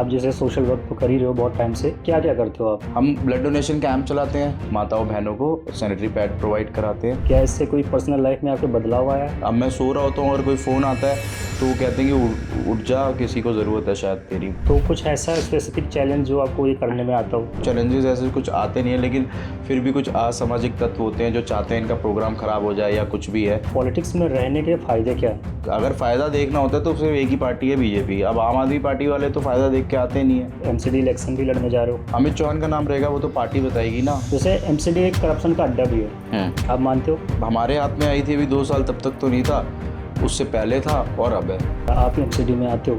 आप जैसे social work तो कर ही रहे हो बहुत टाइम से, क्या क्या करते हो आप? हम ब्लड डोनेशन कैंप चलाते हैं, माताओं बहनों को सैनिटरी पैड प्रोवाइड कराते हैं। क्या इससे कोई पर्सनल लाइफ में आपके बदलाव आया? अब मैं सो रहा होता हूँ और कोई फ़ोन आता है तो वो कहते हैं कि उठ जा, किसी को ज़रूरत है शायद तेरी। तो कुछ ऐसा स्पेसिफिक चैलेंज जो आपको ये करने में आता हो? चैलेंजेस ऐसे कुछ आते नहीं है, लेकिन फिर भी कुछ असामाजिक तत्व होते हैं जो चाहते हैं इनका प्रोग्राम ख़राब हो जाए या कुछ भी है। पॉलिटिक्स में रहने के फ़ायदे क्या हैं? अगर फ़ायदा देखना होता है तो सिर्फ एक ही पार्टी है, बीजेपी। अब आम आदमी पार्टी वाले तो फ़ायदा देख के आते नहीं है। एमसीडी इलेक्शन भी लड़ने जा रहे हो, अमित चौहान का नाम रहेगा, वो तो पार्टी बताएगी ना। जैसे एमसीडी एक करप्शन का अड्डा भी है, आप मानते हो? हमारे हाथ में आई थी अभी 2 साल, तब तक तो नहीं था, उससे पहले था और अब है। आप एमसीडी में आते हो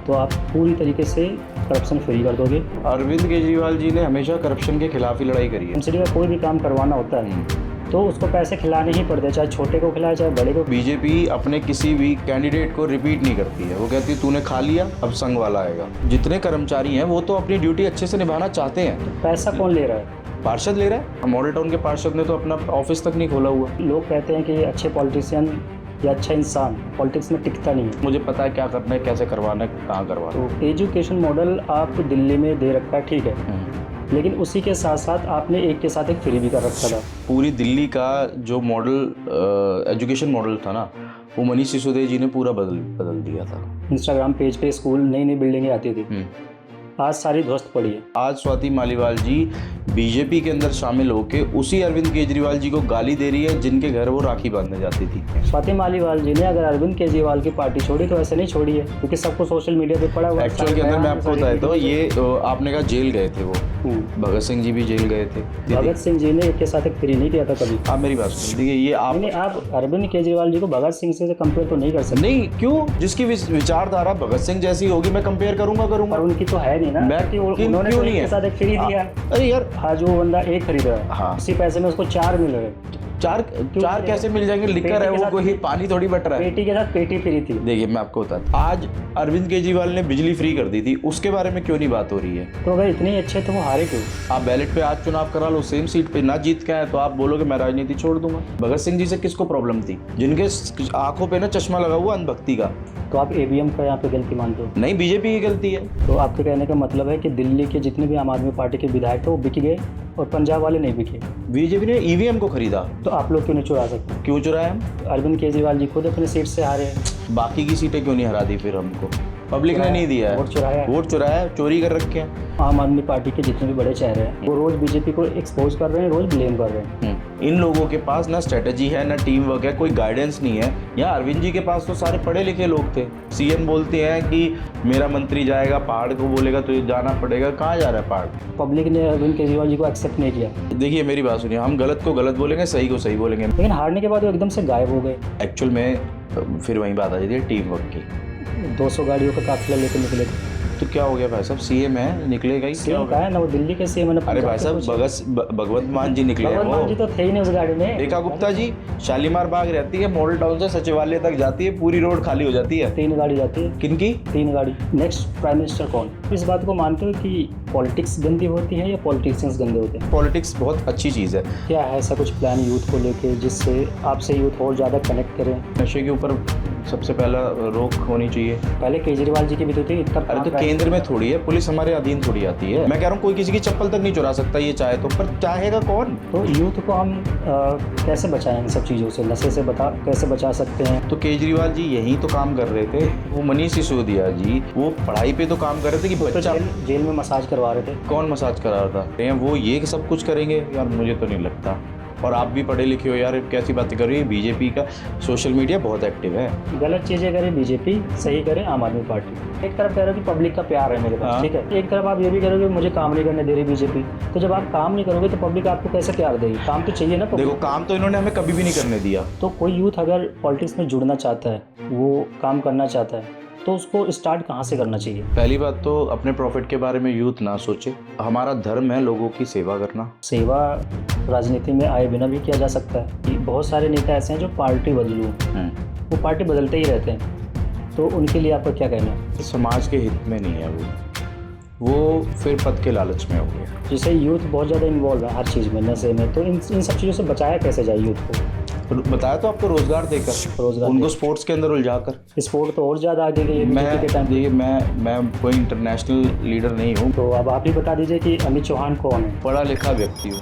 तो आप पूरी तरीके से करप्शन फ्री कर दोगे? अरविंद केजरीवाल जी ने हमेशा करप्शन के खिलाफ ही लड़ाई करी है। एमसीडी में कोई भी काम करवाना होता है तो उसको पैसे खिलाने ही पड़ते हैं, चाहे छोटे को खिलाए चाहे बड़े को। बीजेपी अपने किसी भी कैंडिडेट को रिपीट नहीं करती है, वो कहती है तूने खा लिया, अब संग वाला आएगा। जितने कर्मचारी हैं वो तो अपनी ड्यूटी अच्छे से निभाना चाहते हैं। पैसा कौन ले रहा है? पार्षद ले रहा है। मॉडल टाउन के पार्षद ने तो अपना ऑफिस तक नहीं खोला हुआ। लोग कहते हैं कि अच्छे पॉलिटिशियन या अच्छा इंसान पॉलिटिक्स में टिकता नहीं है। मुझे पता है क्या करना है, कैसे करवाना है, कहाँ करवाना है। तो एजुकेशन मॉडल आप दिल्ली में दे रखा है, ठीक है, लेकिन उसी के साथ साथ आपने एक के साथ एक फ्री भी कर रखा था। पूरी दिल्ली का जो मॉडल एजुकेशन मॉडल था ना, वो मनीष सिसोदिया जी ने पूरा बदल दिया था। इंस्टाग्राम पेज पे स्कूल नई नई बिल्डिंगें आती थी, आज सारी ध्वस्त पड़ी है। आज स्वाति मालीवाल जी बीजेपी के अंदर शामिल होकर उसी अरविंद केजरीवाल जी को गाली दे रही है जिनके घर वो राखी बांधने जाती थी। स्वाति मालीवाल जी ने अगर अरविंद केजरीवाल की पार्टी छोड़ी तो ऐसे नहीं छोड़ी है, क्योंकि सबको सोशल मीडिया पे पड़ा हुआ है। एक्चुअल के अंदर मैं आपको बताया तो ये आपने कहा जेल गए थे वो, भगत सिंह जी भी जेल गए थे। भगत सिंह जी ने एक के साथ एक फ्री नहीं किया था कभी। आप मेरी बात सुनिए, देखिए ये आप अरविंद केजरीवाल जी को भगत सिंह से कंपेयर तो नहीं कर सकते। नहीं, क्यों? जिसकी विचारधारा भगत सिंह जैसी होगी मैं कंपेयर करूंगा। पर उनकी तो है नहीं ना। उन्होंने क्यों नहीं एक है? के साथ एक फ्री दिया। अरे यार, आज वो बंदा एक खरीद रहा है, हाँ, उसी पैसे में उसको 4 मिल रहे। चार कैसे मिल जाएंगे? लिखकर है वो, कोई पानी थोड़ी बट रहा है। पेटी के साथ पेटी फ्री थी। देखिए मैं आपको बताता, आज अरविंद केजरीवाल ने बिजली फ्री कर दी थी, उसके बारे में क्यों नहीं बात हो रही है? तो अगर इतने अच्छे तो वो हारे क्यों? आप बैलेट पे आज चुनाव करा लो, सेम सीट पे ना जीत के आए तो आप बोलोगे मैं राजनीति छोड़ दूंगा। भगत सिंह जी से किसको प्रॉब्लम थी? जिनके आंखों पे ना चश्मा लगा हुआ अंधभक्ति का। तो आप ईवीएम का यहाँ पे गलती मानते हो? नहीं, बीजेपी की गलती है। तो आपके कहने का मतलब है कि दिल्ली के जितने भी आम आदमी पार्टी के विधायक थे वो बिक गए और पंजाब वाले नहीं बिके। बीजेपी ने ईवीएम को खरीदा, तो आप लोग क्यों नहीं चुरा सकते? क्यों चुराए हम? अरविंद केजरीवाल जी खुद अपने सीट से हारे हैं। बाकी की सीटें क्यों नहीं हरा दी फिर हमको? पब्लिक ने नहीं दिया है। वोट चुराया, चोरी कर रखे हैं। आम आदमी पार्टी के जितने भी बड़े चेहरे हैं वो रोज बीजेपी को एक्सपोज कर रहे हैं, रोज ब्लेम कर रहे हैं। इन लोगों के पास ना स्ट्रेटजी है, ना टीम वर्क है, कोई गाइडेंस नहीं है। यहाँ अरविंद जी के पास तो सारे पढ़े लिखे लोग थे। सीएम बोलते हैं कि मेरा मंत्री जाएगा पहाड़ को, बोलेगा तो जाना पड़ेगा। कहाँ जा रहा है पहाड़? पब्लिक ने अरविंद केजरीवाल जी को एक्सेप्ट नहीं किया। देखिए मेरी बात सुनिए, हम गलत को गलत बोलेंगे, सही को सही बोलेंगे, लेकिन हारने के बाद वो एकदम से गायब हो गए। एक्चुअल में फिर वही बात आ जाती है टीम वर्क की। 200 गाड़ियों का काफिला लेकर निकले थे। तो क्या हो गया भाई साहब? सीएम है, निकलेगा ही। क्या है ना, वो दिल्ली के सीएम है। अरे भाई साहब, भगवंत मान जी निकले हैं। भगवंत मान जी तो थे ही नहीं उस गाड़ी में। रेखा गुप्ता जी शालीमार बाग रहती है, मॉडल टाउन से सचिवालय तक जाती है, पूरी रोड खाली हो जाती है। 3 गाड़ी जाती है। किनकी? 3 गाड़ी। नेक्स्ट प्राइम मिनिस्टर कौन? इस बात को मानते हो कि पॉलिटिक्स गंदी होती है या पॉलिटिशियंस गंदे होते हैं? पॉलिटिक्स बहुत अच्छी चीज़ है। क्या है ऐसा कुछ प्लान यूथ को लेके जिससे आपसे यूथ और ज़्यादा कनेक्ट करें? नशे के ऊपर सबसे पहला रोक होनी चाहिए। पहले केजरीवाल जी की भी तो थी। अरे तो केंद्र में थोड़ी है, पुलिस हमारे अधीन थोड़ी आती है। मैं कह रहा हूँ कोई किसी की चप्पल तक नहीं चुरा सकता ये चाहे तो, पर चाहेगा कौन? तो यूथ को हम कैसे बचाएं इन सब चीज़ों से? नशे से कैसे बचा सकते हैं? तो केजरीवाल जी यही तो काम कर रहे थे। वो मनीष सिसोदिया जी वो पढ़ाई पे तो काम कर रहे थे कि बच्चा जेल में मसाज करवा रहे थे। कौन मसाज करा रहा था? वो ये सब कुछ करेंगे यार? मुझे तो नहीं लगता। और आप भी पढ़े लिखे हो यार, कैसी बातें कर रही है? बीजेपी का सोशल मीडिया बहुत एक्टिव है। गलत चीज़ें करे बीजेपी, सही करे आम आदमी पार्टी। एक तरफ कह रहे हो कि पब्लिक का प्यार है मेरे पास, ठीक है, एक तरफ आप ये भी कह रहे हो कि मुझे काम नहीं करने दे रही बीजेपी। तो जब आप काम नहीं करोगे तो पब्लिक आपको कैसे प्यार देगी? काम तो चाहिए ना। देखो काम तो इन्होंने हमें कभी भी नहीं करने दिया। तो कोई यूथ अगर पॉलिटिक्स में जुड़ना चाहता है, वो काम करना चाहता है, तो उसको स्टार्ट कहाँ से करना चाहिए? पहली बात तो अपने प्रॉफिट के बारे में यूथ ना सोचे। हमारा धर्म है लोगों की सेवा करना। सेवा राजनीति में आए बिना भी किया जा सकता है। बहुत सारे नेता ऐसे हैं जो पार्टी बदलू, वो पार्टी बदलते ही रहते हैं, तो उनके लिए आपका क्या कहना है? समाज के हित में नहीं है वो फिर पद के लालच में हो गया। जैसे यूथ बहुत ज़्यादा इन्वॉल्व है हर चीज़ में, नशे में, तो इन सब चीज़ों से बचाया कैसे जाए यूथ को? बताया तो आपको, रोजगार देकर, रोजगार उनको स्पोर्ट्स के अंदर उलझा कर। स्पोर्ट तो और ज़्यादा आगे गई है बीजेपी के टाइम। देखिए मैं कोई इंटरनेशनल लीडर नहीं हूँ, तो अब आप ही बता दीजिए कि अमित चौहान कौन है। पढ़ा लिखा व्यक्ति हूँ।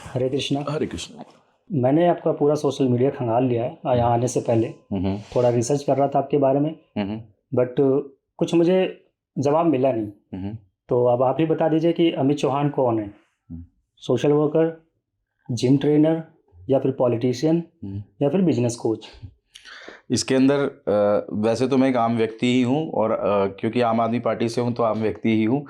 हरे कृष्णा। हरे कृष्ण। मैंने आपका पूरा सोशल मीडिया खंगाल लिया है यहाँ आने से पहले। थोड़ा रिसर्च कर रहा था आपके बारे में, बट कुछ मुझे जवाब मिला नहीं। तो अब आप ही बता दीजिए कि अमित चौहान कौन है। सोशल वर्कर, जिम ट्रेनर, या फिर पॉलिटिशियन, या फिर बिजनेस कोच। इसके अंदर वैसे तो मैं एक आम व्यक्ति ही हूँ, और क्योंकि आम आदमी पार्टी से हूँ तो आम व्यक्ति ही हूँ।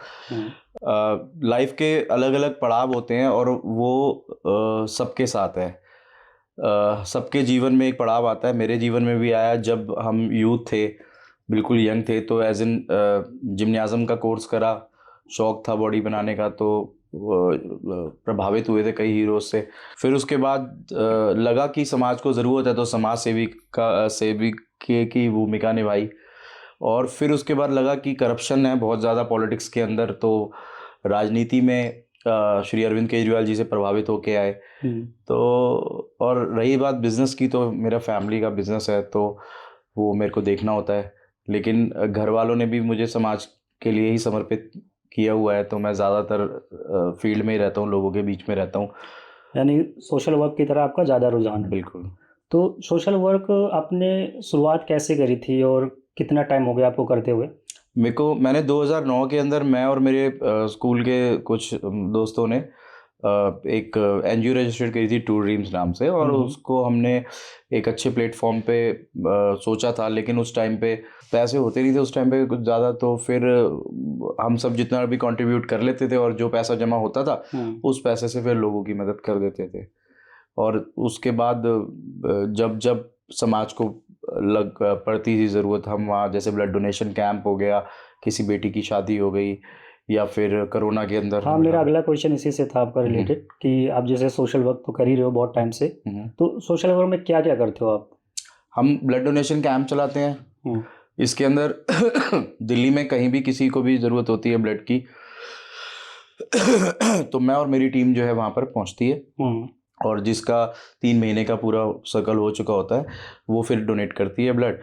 लाइफ के अलग अलग पड़ाव होते हैं और वो सबके साथ है। सबके जीवन में एक पड़ाव आता है, मेरे जीवन में भी आया जब हम यूथ थे, बिल्कुल यंग थे, तो एज इन जिम्नाज़ियम का कोर्स करा, शौक था बॉडी बनाने का, तो प्रभावित हुए थे कई हीरोज से। फिर उसके बाद लगा कि समाज को ज़रूरत है, तो समाज सेविक की भूमिका निभाई। और फिर उसके बाद लगा कि करप्शन है बहुत ज़्यादा पॉलिटिक्स के अंदर, तो राजनीति में श्री अरविंद केजरीवाल जी से प्रभावित होके आए। तो और रही बात बिज़नेस की, तो मेरा फैमिली का बिज़नेस है, तो वो मेरे को देखना होता है। लेकिन घर वालों ने भी मुझे समाज के लिए ही समर्पित किया हुआ है, तो मैं ज़्यादातर फील्ड में ही रहता हूँ, लोगों के बीच में रहता हूँ। यानी सोशल वर्क की तरह आपका ज़्यादा रुझान है। बिल्कुल। तो सोशल वर्क आपने शुरुआत कैसे करी थी और कितना टाइम हो गया आपको करते हुए? मैंने 2009 के अंदर, मैं और मेरे स्कूल के कुछ दोस्तों ने एक एनजीओ रजिस्टर्ड करी थी, टू ड्रीम्स नाम से, और उसको हमने एक अच्छे प्लेटफॉर्म पे सोचा था। लेकिन उस टाइम पे पैसे होते नहीं थे उस टाइम पे कुछ ज़्यादा, तो फिर हम सब जितना भी कंट्रीब्यूट कर लेते थे, और जो पैसा जमा होता था उस पैसे से फिर लोगों की मदद कर देते थे। और उसके बाद जब जब समाज को लग पड़ती थी ज़रूरत, हम वहाँ, जैसे ब्लड डोनेशन कैंप हो गया, किसी बेटी की शादी हो गई, या फिर कोरोना के अंदर। हाँ, मेरा अगला क्वेश्चन इसी से था आपका रिलेटेड, कि आप जैसे सोशल वर्क तो कर ही रहे हो बहुत टाइम से, तो सोशल वर्क में क्या क्या करते हो आप? हम ब्लड डोनेशन कैंप चलाते हैं। इसके अंदर दिल्ली में कहीं भी किसी को भी ज़रूरत होती है ब्लड की, तो मैं और मेरी टीम जो है वहाँ पर पहुँचती है, और जिसका 3 महीने का पूरा सर्कल हो चुका होता है वो फिर डोनेट करती है ब्लड।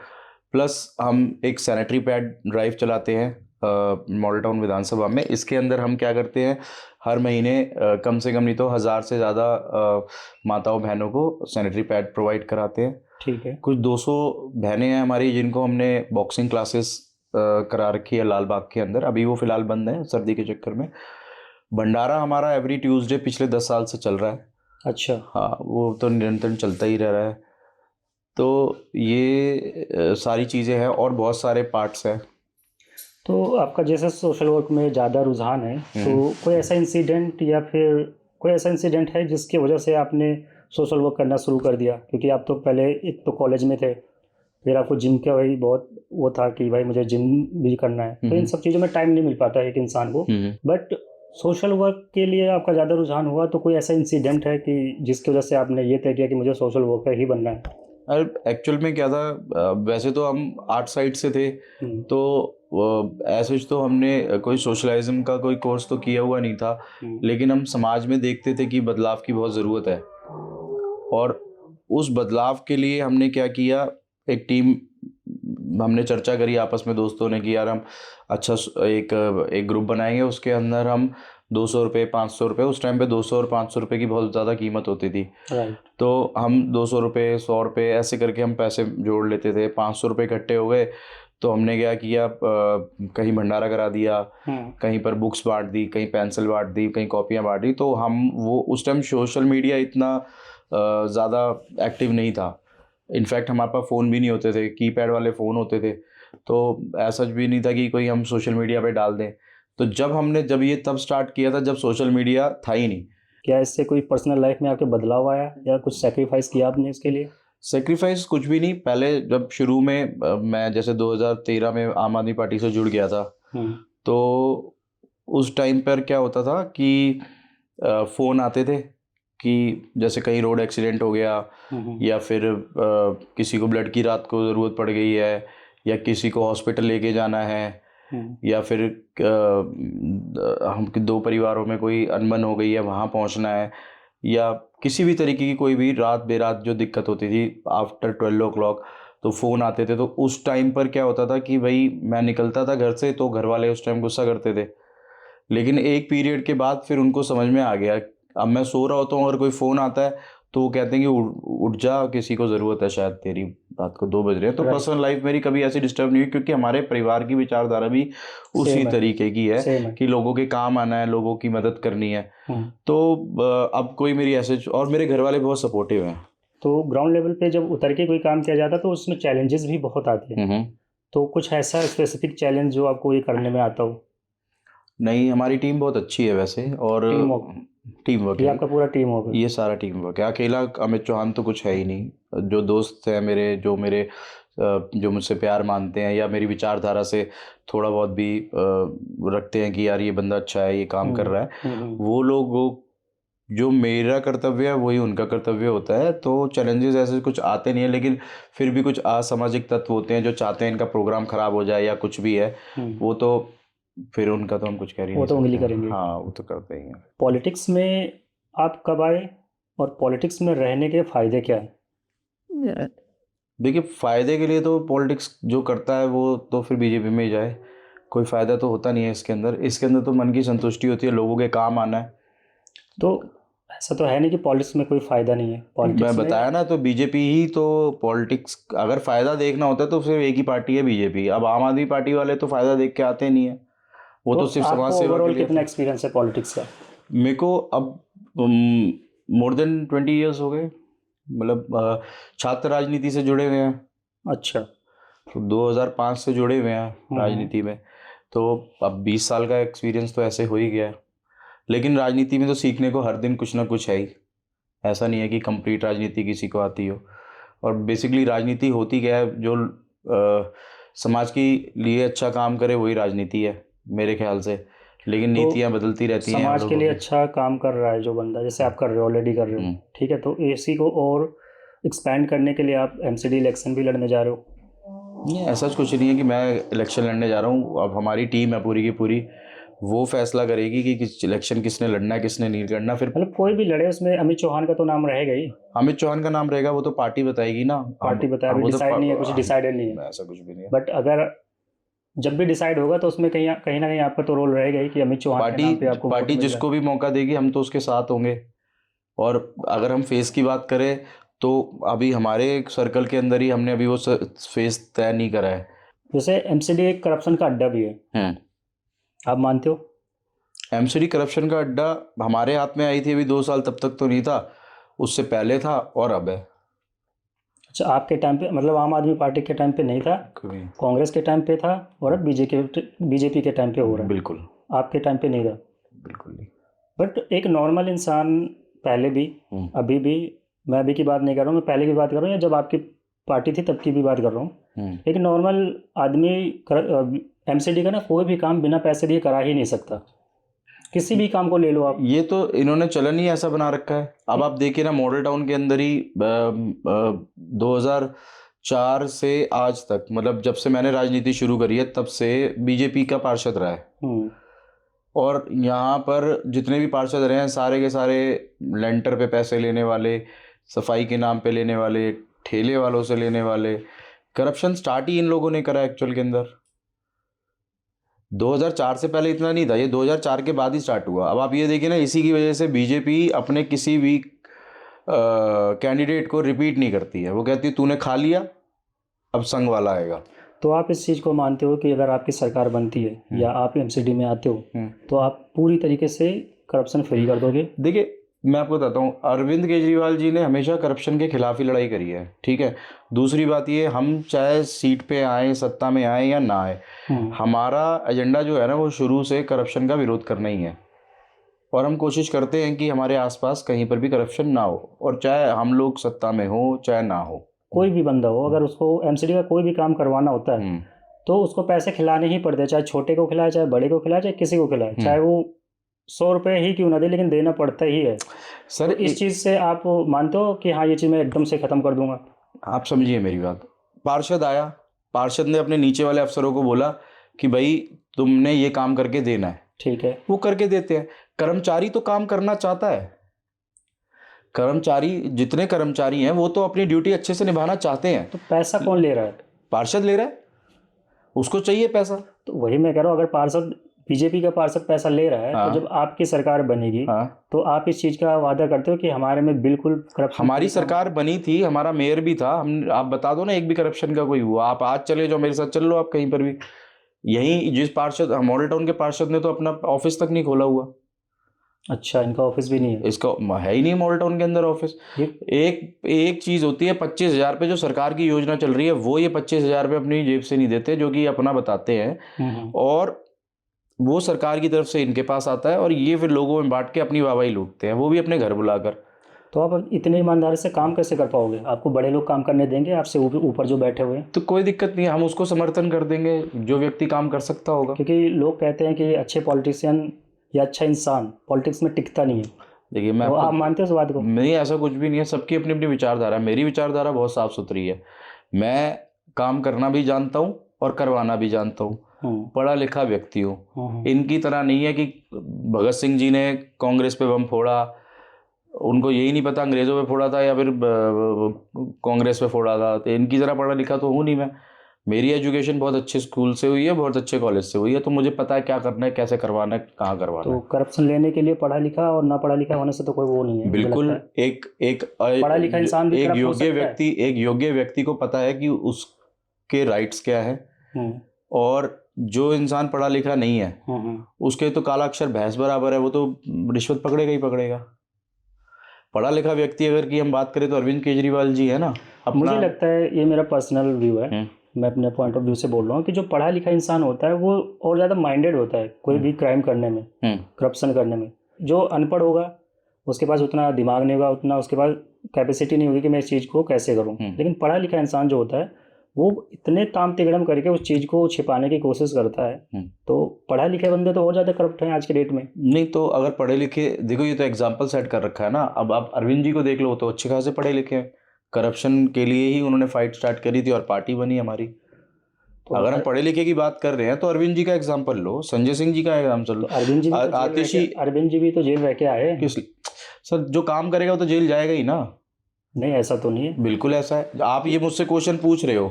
प्लस हम एक सैनिटरी पैड ड्राइव चलाते हैं मॉडल टाउन विधानसभा में। इसके अंदर हम क्या करते हैं, हर महीने कम से कम नहीं तो 1000 से ज़्यादा माताओं बहनों को सैनिटरी पैड प्रोवाइड कराते हैं। ठीक है। कुछ 200 बहनें हैं हमारी जिनको हमने बॉक्सिंग क्लासेस करा रखी है लाल बाग के अंदर। अभी वो फ़िलहाल बंद है सर्दी के चक्कर में। भंडारा हमारा एवरी ट्यूसडे पिछले 10 साल से चल रहा है। अच्छा। हाँ, वो तो निरंतर चलता ही रह रहा है। तो ये सारी चीज़ें हैं और बहुत सारे पार्ट्स हैं। तो आपका जैसे सोशल वर्क में ज़्यादा रुझान है, तो कोई ऐसा इंसिडेंट या फिर कोई ऐसा इंसिडेंट है जिसकी वजह से आपने सोशल वर्क करना शुरू कर दिया? क्योंकि आप तो पहले एक तो कॉलेज में थे, फिर आपको जिम का वही बहुत वो था कि भाई मुझे जिम भी करना है, तो इन सब चीज़ों में टाइम नहीं मिल पाता एक इंसान को, बट सोशल वर्क के लिए आपका ज़्यादा रुझान हुआ। तो कोई ऐसा इंसिडेंट है कि जिसकी वजह से आपने ये तय किया कि मुझे सोशल वर्कर ही बनना है? एक्चुअल में क्या था, वैसे तो हम आर्ट साइड से थे, तो ऐसे तो हमने कोई सोशलाइज्म का कोई कोर्स तो किया हुआ नहीं था, लेकिन हम समाज में देखते थे कि बदलाव की बहुत ज़रूरत है। और उस बदलाव के लिए हमने क्या किया, एक टीम हमने चर्चा करी आपस में दोस्तों ने कि यार हम अच्छा एक ग्रुप बनाएंगे, उसके अंदर हम 200 रुपये 500 रुपये, उस टाइम पे 200 और 500 रुपये की बहुत ज़्यादा कीमत होती थी। तो हम 200 रुपये 100 रुपये ऐसे करके हम पैसे जोड़ लेते थे। 500 रुपये इकट्ठे हो गए तो हमने क्या किया, कहीं भंडारा करा दिया, कहीं पर बुक्स बांट दी, कहीं पेंसिल बांट दी, कहीं कॉपियाँ बांट दी। तो हम वो उस टाइम सोशल मीडिया इतना ज़्यादा एक्टिव नहीं था। इनफैक्ट हमारे पास फ़ोन भी नहीं होते थे, कीपैड वाले फ़ोन होते थे, तो ऐसा भी नहीं था कि कोई हम सोशल मीडिया पे डाल दें। तो जब ये तब स्टार्ट किया था जब सोशल मीडिया था ही नहीं। क्या इससे कोई पर्सनल लाइफ में आपके बदलाव आया या कुछ सेक्रीफाइस किया आपने इसके लिए? सेक्रीफाइस कुछ भी नहीं। पहले जब शुरू में मैं जैसे 2013 में आम आदमी पार्टी से जुड़ गया था, तो उस टाइम पर क्या होता था कि फ़ोन आते थे कि जैसे कहीं रोड एक्सीडेंट हो गया, या फिर किसी को ब्लड की रात को ज़रूरत पड़ गई है, या किसी को हॉस्पिटल लेके जाना है, या फिर हम 2 परिवारों में कोई अनबन हो गई है, वहाँ पहुँचना है, या किसी भी तरीके की कोई भी रात बेरात जो दिक्कत होती थी आफ्टर 12 o'clock, तो फ़ोन आते थे। तो उस टाइम पर क्या होता था कि भाई मैं निकलता था घर से तो घर वाले उस टाइम गुस्सा करते थे, लेकिन एक पीरियड के बाद फिर उनको समझ में आ गया। अब मैं सो रहा होता हूँ अगर कोई फ़ोन आता है तो वो कहते हैं कि उठ जा, किसी को ज़रूरत है शायद तेरी, रात को 2 बज रहे हैं। तो Right. पर्सनल लाइफ मेरी कभी ऐसी डिस्टर्ब नहीं हुई, क्योंकि हमारे परिवार की विचारधारा भी उसी सेम है, तरीके की है सेम है। कि लोगों के काम आना है, लोगों की मदद करनी है। हम्म। तो अब कोई मेरी ऐसे, और मेरे घर वाले बहुत सपोर्टिव हैं। तो ग्राउंड लेवल पे जब उतर के कोई काम किया जाता है तो उसमें चैलेंजेस भी बहुत आते हैं। हम्म। तो कुछ ऐसा स्पेसिफिक चैलेंज जो आपको ये करने में आता हो? नहीं, हमारी टीम बहुत अच्छी है वैसे, और टीम वर्क, टीम वर्क ये है, आपका पूरा टीम होगा? ये सारा टीम वर्क है। अकेला अमित चौहान तो कुछ है ही नहीं। जो दोस्त हैं मेरे, जो मुझसे प्यार मानते हैं या मेरी विचारधारा से थोड़ा बहुत भी रखते हैं कि यार ये बंदा अच्छा है, ये काम कर रहा है, वो लोग, जो मेरा कर्तव्य है वही उनका कर्तव्य होता है। तो चैलेंजेस ऐसे कुछ आते नहीं है, लेकिन फिर भी कुछ असामाजिक तत्व होते हैं जो चाहते हैं इनका प्रोग्राम खराब हो जाए या कुछ भी है, वो तो फिर उनका तो हम कुछ कह ही वो नहीं तो उंगली सकते। करेंगे। हाँ, वो तो करते ही हैं। पॉलिटिक्स में आप कब आए और पॉलिटिक्स में रहने के फायदे क्या हैं? देखिए, फ़ायदे के लिए तो पॉलिटिक्स जो करता है वो तो फिर बीजेपी में ही जाए, कोई फ़ायदा तो होता नहीं है इसके अंदर। इसके अंदर तो मन की संतुष्टि होती है, लोगों के काम आना है। तो ऐसा तो है नहीं कि पॉलिटिक्स में कोई फायदा नहीं है। मैं पॉलिटिक्स में बताया ना, तो बीजेपी ही तो पॉलिटिक्स, अगर फ़ायदा देखना होता है तो सिर्फ एक ही पार्टी है, बीजेपी। अब आम आदमी पार्टी वाले तो फ़ायदा देख के आते नहीं है, वो तो सिर्फ समाज आपको सेवा के ओवरऑल लिए कितना आते एक्सपीरियंस है पॉलिटिक्स का? हैं। मेरे को अब मोर देन 20 ईयर्स हो गए, मतलब छात्र राजनीति से जुड़े हुए हैं, अच्छा। तो 2005 से जुड़े हुए हैं राजनीति में। तो अब 20 साल का एक्सपीरियंस तो ऐसे हो ही गया है। लेकिन राजनीति में तो सीखने को हर दिन कुछ ना कुछ है ही, ऐसा नहीं है कि कंप्लीट राजनीति किसी को आती हो। और बेसिकली राजनीति होती क्या है, जो समाज के लिए अच्छा काम करे वही राजनीति है मेरे ख्याल से। लेकिन तो नीतियाँ बदलती रहती हैं समाज के लोगों लिए की। अच्छा काम कर रहा है जो बंदा, जैसे आप कर रहे हो, ऑलरेडी कर रहे हो, ठीक है, तो इसी को और एक्सपैंड करने के लिए आप एमसीडी इलेक्शन भी लड़ने जा रहे हो? नहीं, ऐसा कुछ नहीं है कि मैं इलेक्शन लड़ने जा रहा हूँ। अब हमारी टीम है पूरी की पूरी, वो फैसला करेगी कि किस इलेक्शन किसने लड़ना है किसने नहीं लड़ना। फिर मतलब कोई भी लड़े उसमें अमित चौहान का तो नाम रहेगा ही। अमित चौहान का नाम रहेगा, वो तो पार्टी बताएगी ना। पार्टी बताया, अभी वो तो डिसाइड नहीं है, कुछ डिसाइडेड नहीं है। ऐसा कुछ भी नहीं है। बट अगर जब भी डिसाइड होगा तो उसमें कहीं कहीं ना कहीं आपका तो रोल रहेगा ही कि अमित चौहान के नाम पे आपको वोट पार्टी मिल रहा जिसको भी मौका देगी हम तो उसके साथ होंगे। और अगर हम फेस की बात करें तो अभी हमारे सर्कल के अंदर ही हमने अभी वो फेस तय नहीं करा है। है। जैसे एमसीडी एक करप्शन का अड्डा भी है, आप मानते हो? एमसीडी करप्शन का अड्डा हमारे हाथ में आई थी अभी 2 साल, तब तक तो नहीं था, उससे पहले था और अब है। अच्छा, आपके टाइम पे, मतलब आम आदमी पार्टी के टाइम पे नहीं था, कांग्रेस के टाइम पे था, और अब बीजेपी के टाइम पे हो रहा है। बिल्कुल, आपके टाइम पे नहीं था। बिल्कुल नहीं। बट एक नॉर्मल इंसान, पहले भी, अभी भी, मैं अभी की बात नहीं कर रहा हूँ, मैं पहले की बात कर रहा हूँ, या जब आपकी पार्टी थी तब की भी बात कर रहा हूँ। एक नॉर्मल आदमी एमसीडी का ना कोई भी काम बिना पैसे दिए करा ही नहीं सकता। किसी भी काम को ले लो आप। ये तो इन्होंने चलन ही ऐसा बना रखा है। अब आप देखिए ना, मॉडल टाउन के अंदर ही 2004 से आज तक, मतलब जब से मैंने राजनीति शुरू करी है तब से बीजेपी का पार्षद रहा है। और यहाँ पर जितने भी पार्षद रहे हैं सारे के सारे लेंटर पे पैसे लेने वाले, सफाई के नाम पे लेने वाले, ठेले वालों से लेने वाले। करप्शन स्टार्ट ही इन लोगों ने करा एक्चुअल के अंदर। 2004 से पहले इतना नहीं था, ये 2004 के बाद ही स्टार्ट हुआ। अब आप ये देखिए ना, इसी की वजह से बीजेपी अपने किसी भी कैंडिडेट को रिपीट नहीं करती है। वो कहती है तूने खा लिया, अब संग वाला आएगा। तो आप इस चीज़ को मानते हो कि अगर आपकी सरकार बनती है या आप एमसीडी में आते हो तो आप पूरी तरीके से करप्शन फ्री कर दोगे? देखिए, मैं आपको बताता हूँ, अरविंद केजरीवाल जी ने हमेशा करप्शन के खिलाफ ही लड़ाई करी है, ठीक है। दूसरी बात ये, हम चाहे सीट पे आए, सत्ता में आए या ना आए, हमारा एजेंडा जो है ना वो शुरू से करप्शन का विरोध करना ही है। और हम कोशिश करते हैं कि हमारे आसपास कहीं पर भी करप्शन ना हो, और चाहे हम लोग सत्ता में हो चाहे ना हो। कोई भी बंदा हो, अगर उसको एमसीडी का कोई भी काम करवाना होता है तो उसको पैसे खिलाने ही पड़ते हैं, चाहे छोटे को खिलाए, चाहे बड़े को खिलाए, चाहे किसी को खिलाए, चाहे वो 100 रुपये ही क्यों ना दे, लेकिन देना पड़ता ही है। सर, तो इस चीज़ से आप मानते हो कि हाँ ये चीज़ मैं एकदम से ख़त्म कर दूंगा? आप समझिए मेरी बात। पार्षद आया, पार्षद ने अपने नीचे वाले अफसरों को बोला कि भाई तुमने ये काम करके देना है, ठीक है, वो करके देते हैं। कर्मचारी तो काम करना चाहता है, कर्मचारी, जितने कर्मचारी हैं वो तो अपनी ड्यूटी अच्छे से निभाना चाहते हैं। तो पैसा कौन ले रहा है? पार्षद ले रहा है, उसको चाहिए पैसा। तो वही मैं कह रहा हूँ, अगर पार्षद, बीजेपी का पार्षद पैसा ले रहा है, हाँ। तो जब आपकी सरकार बनेगी, हाँ, तो आप इस चीज का वादा करते हो कि हमारे में बिल्कुल करप्शन? हमारी सरकार बनी थी, हमारा मेयर भी था, हम, आप बता दो ना एक भी करप्शन का कोई हुआ। आप आज चले जाओ मेरे साथ, चल लो आप कहीं पर भी, यही जिस पार्षद, मॉडल टाउन के पार्षद ने तो अपना ऑफिस तक नहीं खोला हुआ। अच्छा, इनका ऑफिस भी नहीं है? इसका है ही नहीं मॉडल टाउन के अंदर ऑफिस। एक चीज होती है 25,000 पे जो सरकार की योजना चल रही है, वो ये 25,000 पे अपनी जेब से नहीं देते, जो कि अपना बताते हैं, और वो सरकार की तरफ से इनके पास आता है, और ये फिर लोगों में बांट के अपनी वाहवाही लूटते हैं, वो भी अपने घर बुलाकर। तो आप इतने ईमानदारी से काम कैसे कर पाओगे? आपको बड़े लोग काम करने देंगे आपसे ऊपर जो बैठे हुए हैं? तो कोई दिक्कत नहीं है, हम उसको समर्थन कर देंगे जो व्यक्ति काम कर सकता होगा। क्योंकि लोग कहते हैं कि अच्छे पॉलिटिशियन या अच्छा इंसान पॉलिटिक्स में टिकता नहीं है। देखिए, मैं तो आप मानते हो इस बात को? नहीं, ऐसा कुछ भी नहीं है, सबकी अपनी अपनी विचारधारा है। मेरी विचारधारा बहुत साफ सुथरी है, मैं काम करना भी जानता हूँ और करवाना भी जानता हूँ, पढ़ा लिखा व्यक्ति हूँ। इनकी तरह नहीं है कि भगत सिंह जी ने कांग्रेस पे बम फोड़ा, उनको यही नहीं पता अंग्रेजों पे फोड़ा था या फिर कांग्रेस पे फोड़ा था। तो इनकी तरह पढ़ा लिखा तो हूँ नहीं मैं। मेरी एजुकेशन बहुत अच्छे स्कूल से हुई है, बहुत अच्छे कॉलेज से हुई है, तो मुझे पता है क्या करना है, कैसे करवाना है, कहाँ करवाना तो है। करप्शन लेने के लिए पढ़ा लिखा और ना पढ़ा लिखा होने से तो कोई वो नहीं है? बिल्कुल, एक पढ़ा लिखा इंसान भी एक corrupt हो योग्य सकता है? व्यक्ति, एक योग्य व्यक्ति को पता है कि उसके राइट्स क्या है, और जो इंसान पढ़ा लिखा नहीं है उसके तो काला अक्षर भैंस बराबर है, वो तो रिश्वत पकड़ेगा ही पकड़ेगा। पढ़ा लिखा व्यक्ति अगर की हम बात करें तो अरविंद केजरीवाल जी है ना। मुझे लगता है, ये मेरा पर्सनल व्यू है, मैं अपने पॉइंट ऑफ व्यू से बोल रहा हूँ, कि जो पढ़ा लिखा इंसान होता है वो और ज़्यादा माइंडेड होता है कोई भी क्राइम करने में, करप्शन करने में। जो अनपढ़ होगा उसके पास उतना दिमाग नहीं होगा, उतना उसके पास कैपेसिटी नहीं होगी कि मैं इस चीज़ को कैसे करूँ। लेकिन पढ़ा लिखा इंसान जो होता है वो इतने ताम तिगड़म करके उस चीज़ को छिपाने की कोशिश करता है। तो पढ़ा लिखे बंदे तो और ज़्यादा करप्ट हैं आज के डेट में। नहीं तो अगर पढ़े लिखे, देखो ये तो एग्जाम्पल सेट कर रखा है ना। अब आप अरविंद जी को देख लो, तो अच्छे खासे पढ़े लिखे हैं, करप्शन के लिए ही उन्होंने फाइट स्टार्ट करी थी और पार्टी बनी हमारी। तो अगर हम पढ़े लिखे की बात कर रहे हैं तो अरविंद जी का एग्जाम्पल लो, संजय सिंह जी का एग्जाम्पल लो। अरविंद जी भी तो जेल रह के आए। किस सर, जो काम करेगा वो तो जेल जाएगा ही ना। नहीं, ऐसा तो नहीं है। बिल्कुल ऐसा है। आप ये मुझसे क्वेश्चन पूछ रहे हो,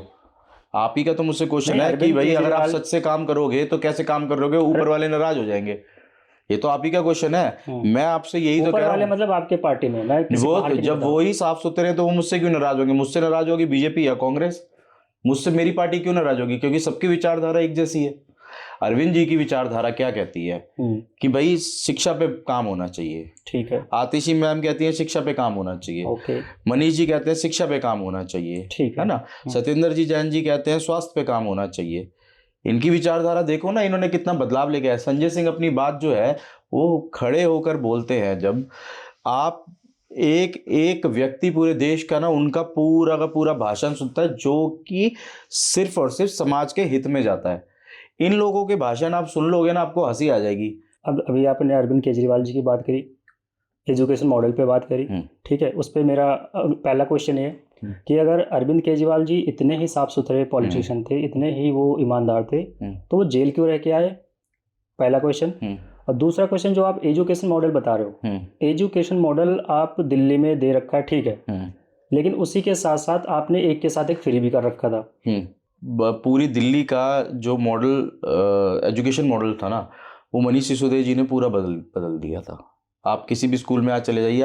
आप ही का तो मुझसे क्वेश्चन है कि भाई अगर आप सच से काम करोगे तो कैसे काम करोगे, ऊपर वाले नाराज हो जाएंगे, ये तो आप ही का क्वेश्चन है। मैं आपसे यही तो कह रहा हूँ, मतलब आपके पार्टी में मैं वो जब वो ही साफ सुथरे तो वो मुझसे क्यों नाराज होंगे? मुझसे नाराज होगी बीजेपी या कांग्रेस, मुझसे मेरी पार्टी क्यों नाराज होगी? क्योंकि सबकी विचारधारा एक जैसी है। अरविंद जी की विचारधारा क्या कहती है कि भाई शिक्षा पे काम होना चाहिए, ठीक है। आतिशी मैम कहती है शिक्षा पे काम होना चाहिए, ओके। मनीष जी कहते हैं शिक्षा पे काम होना चाहिए, ठीक है ना। सत्येंद्र जी जैन जी कहते हैं स्वास्थ्य पे काम होना चाहिए। इनकी विचारधारा देखो ना, इन्होंने कितना बदलाव लेके आया। संजय सिंह अपनी बात जो है वो खड़े होकर बोलते हैं, जब आप एक व्यक्ति पूरे देश का ना उनका पूरा का पूरा भाषण सुनता है जो कि सिर्फ और सिर्फ समाज के हित में जाता है। इन लोगों के भाषण आप सुन लोगे ना, आपको हंसी आ जाएगी। अब अभी आपने अरविंद केजरीवाल जी की बात करी, एजुकेशन मॉडल पे बात करी, ठीक है। उस पर मेरा पहला क्वेश्चन है कि अगर अरविंद केजरीवाल जी इतने ही साफ सुथरे पॉलिटिशियन थे, इतने ही वो ईमानदार थे, तो वो जेल क्यों रह के आए? पहला क्वेश्चन। और दूसरा क्वेश्चन, जो आप एजुकेशन मॉडल बता रहे हो, एजुकेशन मॉडल आप दिल्ली में दे रखा है, ठीक है, लेकिन उसी के साथ साथ आपने एक के साथ एक फ्री भी कर रखा था। पूरी दिल्ली का जो मॉडल एजुकेशन मॉडल था ना, वो मनीष सिसोदिया जी ने पूरा बदल दिया था। आप किसी भी स्कूल में आज चले जाइए,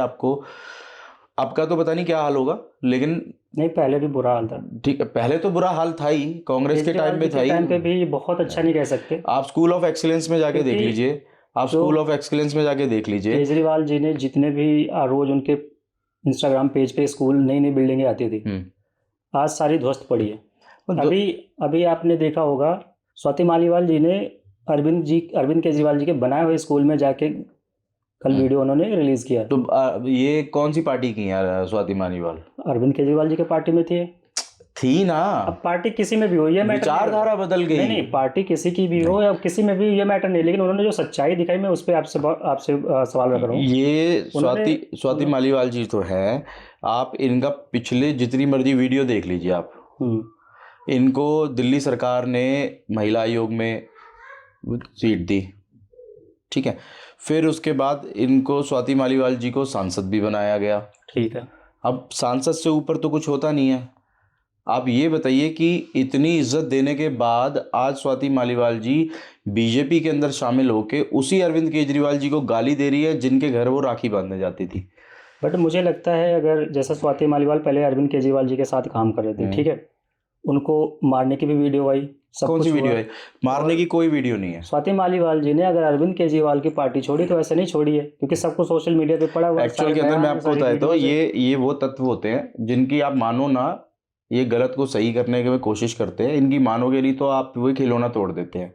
आपका तो पता नहीं क्या हाल होगा, लेकिन नहीं, पहले भी बुरा हाल था। ठीक है, पहले तो बुरा हाल था ही, कांग्रेस के टाइम में था ही। टाइम पे भी बहुत अच्छा नहीं कह सकते। आप स्कूल ऑफ एक्सीलेंस में जाके देख लीजिए, आप स्कूल ऑफ एक्सीलेंस में जाके देख लीजिए। केजरीवाल जी ने जितने भी रोज उनके इंस्टाग्राम पेज पे स्कूल नई नई बिल्डिंगें आती थी, आज सारी ध्वस्त पड़ी है। अभी आपने देखा होगा, स्वाति मालीवाल जी ने अरविंद केजरीवाल जी के बनाए हुए स्कूल में जाके कल वीडियो उन्होंने रिलीज किया। तो ये कौन सी पार्टी की है स्वाति मालीवाल? अरविंद केजरीवाल जी के पार्टी में थी ना। अब पार्टी किसी में भी हो, ये विचारधारा बदल गई। नहीं, पार्टी किसी की भी हो या किसी में भी, ये मैटर नहीं, लेकिन उन्होंने जो सच्चाई दिखाई, मैं उस पर आपसे सवाल रख रहा हूँ। ये स्वाति मालीवाल जी तो है, आप इनका पिछले जितनी मर्जी वीडियो देख लीजिए आप। इनको दिल्ली सरकार ने महिला आयोग में सीट दी, ठीक है। फिर उसके बाद इनको स्वाति मालीवाल जी को सांसद भी बनाया गया, ठीक है। अब सांसद से ऊपर तो कुछ होता नहीं है। आप ये बताइए कि इतनी इज्जत देने के बाद आज स्वाति मालीवाल जी बीजेपी के अंदर शामिल होके उसी अरविंद केजरीवाल जी को गाली दे रही है जिनके घर वो राखी बांधने जाती थी। बट मुझे लगता है अगर जैसा स्वाति मालीवाल पहले अरविंद केजरीवाल जी के साथ काम कर रहे थे, ठीक है, उनको मारने की भी वीडियो आई, सब कौन सी कुछ वीडियो हुआ। है? मारने की कोई वीडियो नहीं है। स्वाति मालीवाल जी ने अगर अरविंद केजरीवाल की पार्टी छोड़ी तो ऐसे नहीं छोड़ी है, क्योंकि सबको सोशल मीडिया पे पड़ा हुआ है, एक्चुअल सारे के अंदर मैं बयान हैं, आपको सारी बताया तो वीडियोज हैं। ये वो तत्व होते हैं जिनकी आप मानो ना, ये गलत को सही करने की कोशिश करते हैं। इनकी मानोगे नहीं तो आप वही खिलौना तोड़ देते हैं।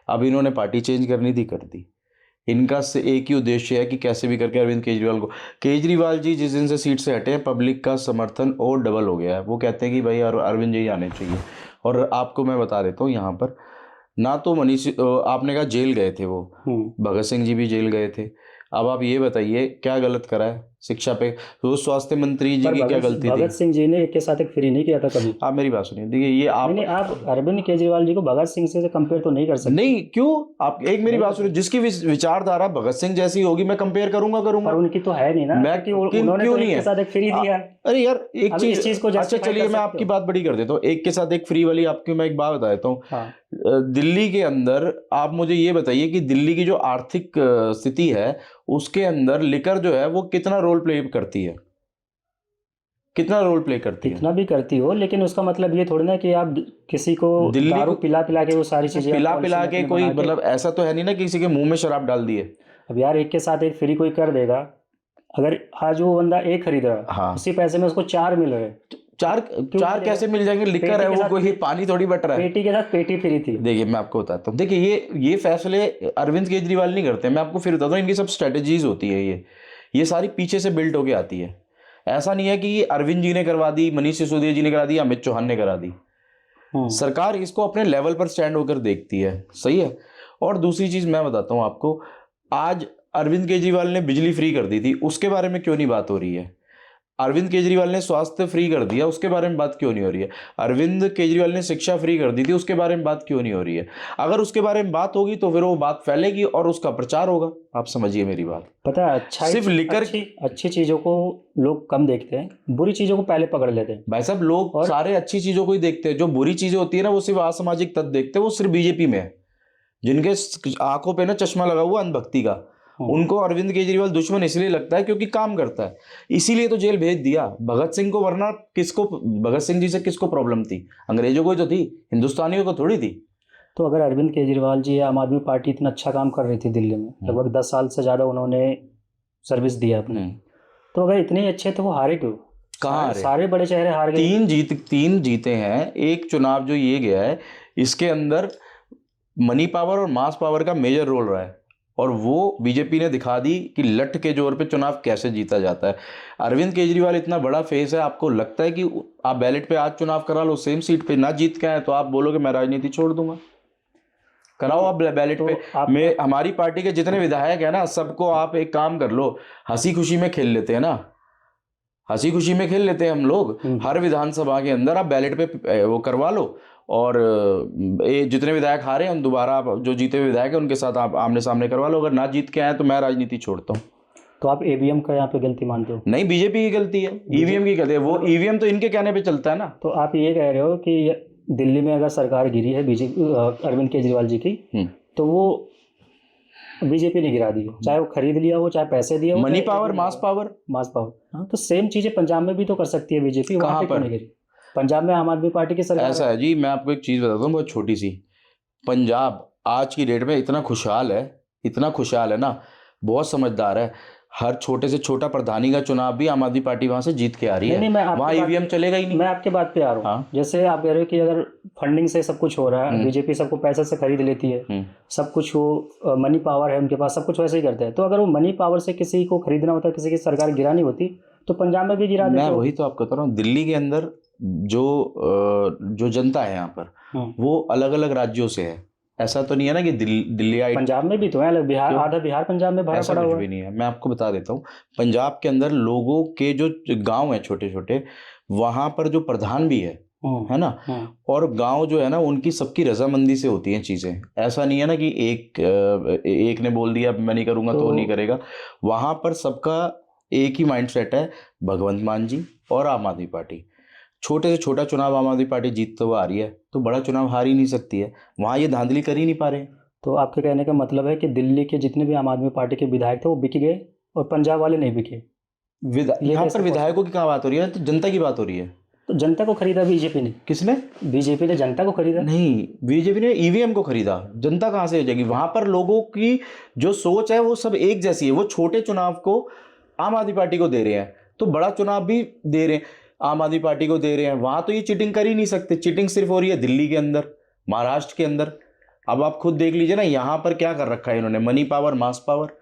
अब इन्होंने पार्टी चेंज करनी थी, कर दी। इनका से एक ही उद्देश्य है कि कैसे भी करके अरविंद केजरीवाल जी जिस दिन से सीट से हटे हैं, पब्लिक का समर्थन और डबल हो गया है। वो कहते हैं कि भाई अरविंद जी आने चाहिए। और आपको मैं बता देता हूँ यहाँ पर, ना तो मनीष, आपने कहा जेल गए थे वो, भगत सिंह जी भी जेल गए थे। अब आप ये बताइए क्या गलत करा है शिक्षा पे? तो स्वास्थ्य मंत्री जी की क्या गलती थी? भगत सिंह जी ने एक के साथ एक फ्री नहीं किया था कभी। आप मेरी बात सुनिए, देखिए ये आप नहीं, आप अरविंद केजरीवाल जी को भगत सिंह से कंपेयर तो नहीं कर सकते। नहीं, क्यों? आप एक मेरी बात सुनिए, जिसकी विचारधारा भगत सिंह जैसी होगी मैं कंपेयर करूंगा पर उनकी तो है नहीं ना, मैं क्योंकि उन्होंने क्यों तो नहीं एक है? के साथ एक फ्री दिया। अरे यार एक अब इस चीज को अच्छा justify चलिए कर मैं सकते आपकी हो। बात बड़ी कर देता हूँ। एक के साथ एक फ्री वाली आपकी मैं एक बात बता देता हूँ। हाँ। दिल्ली के अंदर आप मुझे ये बताइए कि दिल्ली की जो आर्थिक स्थिति है उसके अंदर लिकर जो है वो कितना रोल प्ले करती है, कितना रोल प्ले करती है? कितना भी करती हो, लेकिन उसका मतलब ये थोड़ी ना कि आप किसी को दिल्ली दारू को पिला पिला के वो सारी चीजें पिला आप पिला policy के में कोई बना के- मतलब ऐसा तो है नहीं ना कि किसी के मुंह में शराब डाल दिए। अब यार एक के साथ एक फ्री कोई कर देगा, अगर आज वो बंदा एक खरीद रहा है, हाँ। उसी पैसे में उसको 4 मिल रहे हैं, चार मिलेगा? कैसे मिल जाएंगे? लिकर पेटी है के वो, साथ कोई पानी थोड़ी बट रहा है। पेटी के साथ पेटी फ्री थी। देखिए मैं आपको बताता हूँ, देखिए ये फैसले अरविंद केजरीवाल नहीं करते। मैं आपको फिर बताता हूँ, इनकी सब स्ट्रेटेजीज होती है, ये सारी पीछे से बिल्ड होके आती है। ऐसा नहीं है कि ये अरविंद जी ने करवा दी, मनीष सिसोदिया जी ने करा दी, अमित चौहान ने करा दी। सरकार इसको अपने लेवल पर स्टैंड होकर देखती है, सही है। और दूसरी चीज मैं बताता हूँ आपको, आज अरविंद केजरीवाल ने बिजली फ्री कर दी थी, उसके बारे में क्यों नहीं बात हो रही है? अरविंद केजरीवाल ने स्वास्थ्य फ्री कर दिया, उसके बारे में बात क्यों नहीं हो रही है? अरविंद केजरीवाल ने शिक्षा फ्री कर दी थी, उसके बारे में बात क्यों नहीं हो रही है? अगर उसके बारे में बात होगी तो फिर वो बात फैलेगी और उसका प्रचार होगा। आप समझिए मेरी बात। पता है, अच्छा सिर्फ लिकर अच्छी चीजों को लोग कम देखते हैं, बुरी चीजों को पहले पकड़ लेते हैं। भाई साहब, लोग सारे अच्छी चीजों को ही देखते हैं। जो बुरी चीजें होती है ना वो सिर्फ असामाजिक तत्व देखते हैं। वो सिर्फ बीजेपी में है, जिनके आंखों पे ना चश्मा लगा हुआ अंधभक्ति का। उनको अरविंद केजरीवाल दुश्मन इसलिए लगता है क्योंकि काम करता है, इसीलिए तो जेल भेज दिया भगत सिंह को। वरना किसको, भगत सिंह जी से किसको प्रॉब्लम थी? अंग्रेजों को ही तो थी, हिंदुस्तानियों को थोड़ी थी। तो अगर अरविंद केजरीवाल जी या आम आदमी पार्टी इतना अच्छा काम कर रही थी दिल्ली में, लगभग 10 साल से ज्यादा उन्होंने सर्विस दिया अपने, तो अगर इतने अच्छे तो वो हारे क्यों? कहाँ सारे बड़े चेहरे हार गए। 3 जीते हैं। एक चुनाव जो ये गया है इसके अंदर मनी पावर और मास पावर का मेजर रोल रहा है, और वो बीजेपी ने दिखा दी कि लठ के जोर पे चुनाव कैसे जीता जाता है। अरविंद केजरीवाल इतना बड़ा फेस है, आपको लगता है कि आप बैलेट पे आज चुनाव करा लो, सेम सीट पे ना जीत के आए तो आप बोलोगे मैं राजनीति छोड़ दूंगा? कराओ आप बैलेट तो पे। मैं हमारी पार्टी के जितने विधायक है ना, सबको आप एक काम कर लो, हंसी खुशी में खेल लेते हैं ना, हंसी खुशी में खेल लेते हैं हम लोग। हर विधानसभा के अंदर आप बैलेट पे वो करवा लो, और जितने विधायक हारे हैं दोबारा आप जो जीते हुए विधायक हैं उनके साथ आप आमने सामने करवा लो। अगर ना जीत के आए तो मैं राजनीति छोड़ता हूँ। तो आप ईवीएम का यहाँ पे गलती मानते हो? नहीं, बीजेपी की गलती है, ईवीएम की गलती है। वो ईवीएम तो इनके कहने पे चलता है ना। तो आप ये कह रहे हो कि दिल्ली में अगर सरकार गिरी है बीजेपी अरविंद केजरीवाल जी की, तो वो बीजेपी ने गिरा दी, चाहे वो खरीद लिया हो, चाहे पैसे दिए हो, मनी पावर, मास पावर। हाँ, तो सेम चीजें पंजाब में भी तो कर सकती है बीजेपी। कहाँ पर? पंजाब में आम आदमी पार्टी की सरकार ऐसा है जी, मैं आपको एक चीज बताता हूँ बहुत छोटी सी। पंजाब आज की डेट में इतना खुशहाल है ना, बहुत समझदार है। हर छोटे से छोटा प्रधानी का चुनाव भी आम आदमी पार्टी वहां से जीत के आ रही है। वहां ईवीएम चलेगा ही नहीं। मैं आपके बात पे आ रहा हूँ। जैसे आप कह रहे हो कि अगर फंडिंग से सब कुछ हो रहा है, बीजेपी सबको पैसे से खरीद लेती है, सब कुछ वो मनी पावर है उनके पास, सब कुछ वैसे ही करते हैं। तो अगर वो मनी पावर से किसी को खरीदना होता, किसी की सरकार गिरानी होती, तो पंजाब में भी गिरा देते। मैं वही तो आपको बता रहा हूँ, दिल्ली के अंदर जो जनता है यहाँ पर वो अलग अलग राज्यों से है। ऐसा तो नहीं है ना कि दिल्ली पंजाब में भी तो है, बिहार, आधा बिहार पंजाब में भरा पड़ा हुआ है। भी नहीं है। मैं आपको बता देता हूँ, पंजाब के अंदर लोगों के जो गांव है छोटे छोटे, वहां पर जो प्रधान भी है ना, और गांव जो है ना उनकी सबकी रजामंदी से होती हैं चीजें। ऐसा नहीं है ना कि एक ने बोल दिया मैं नहीं करूंगा तो नहीं करेगा। वहां पर सबका एक ही माइंडसेट है, भगवंत मान जी और आम आदमी पार्टी। छोटे से छोटा चुनाव आम आदमी पार्टी जीतते हुए आ रही है, तो बड़ा चुनाव हार ही नहीं सकती है। वहाँ ये धांधली कर ही नहीं पा रहे। तो आपके कहने का मतलब है कि दिल्ली के जितने भी आम आदमी पार्टी के विधायक थे वो बिक गए और पंजाब वाले नहीं बिके। यहाँ कैसे पर विधायकों की कहाँ बात हो रही है, तो जनता की बात हो रही है। तो जनता को खरीदा बीजेपी ने। किसने? बीजेपी ने जनता को खरीदा। नहीं, बीजेपी ने ईवीएम को खरीदा, जनता कहाँ से हो जाएगी? वहां पर लोगों की जो सोच है वो सब एक जैसी है। वो छोटे चुनाव को आम आदमी पार्टी को दे रहे हैं, तो बड़ा चुनाव भी दे रहे हैं, आम आदमी पार्टी को दे रहे हैं। वहां तो ये चीटिंग कर ही नहीं सकते। चीटिंग सिर्फ हो रही है दिल्ली के अंदर, महाराष्ट्र के अंदर। अब आप खुद देख लीजिए ना, यहाँ पर क्या कर रखा है इन्होंने, मनी पावर, मास पावर।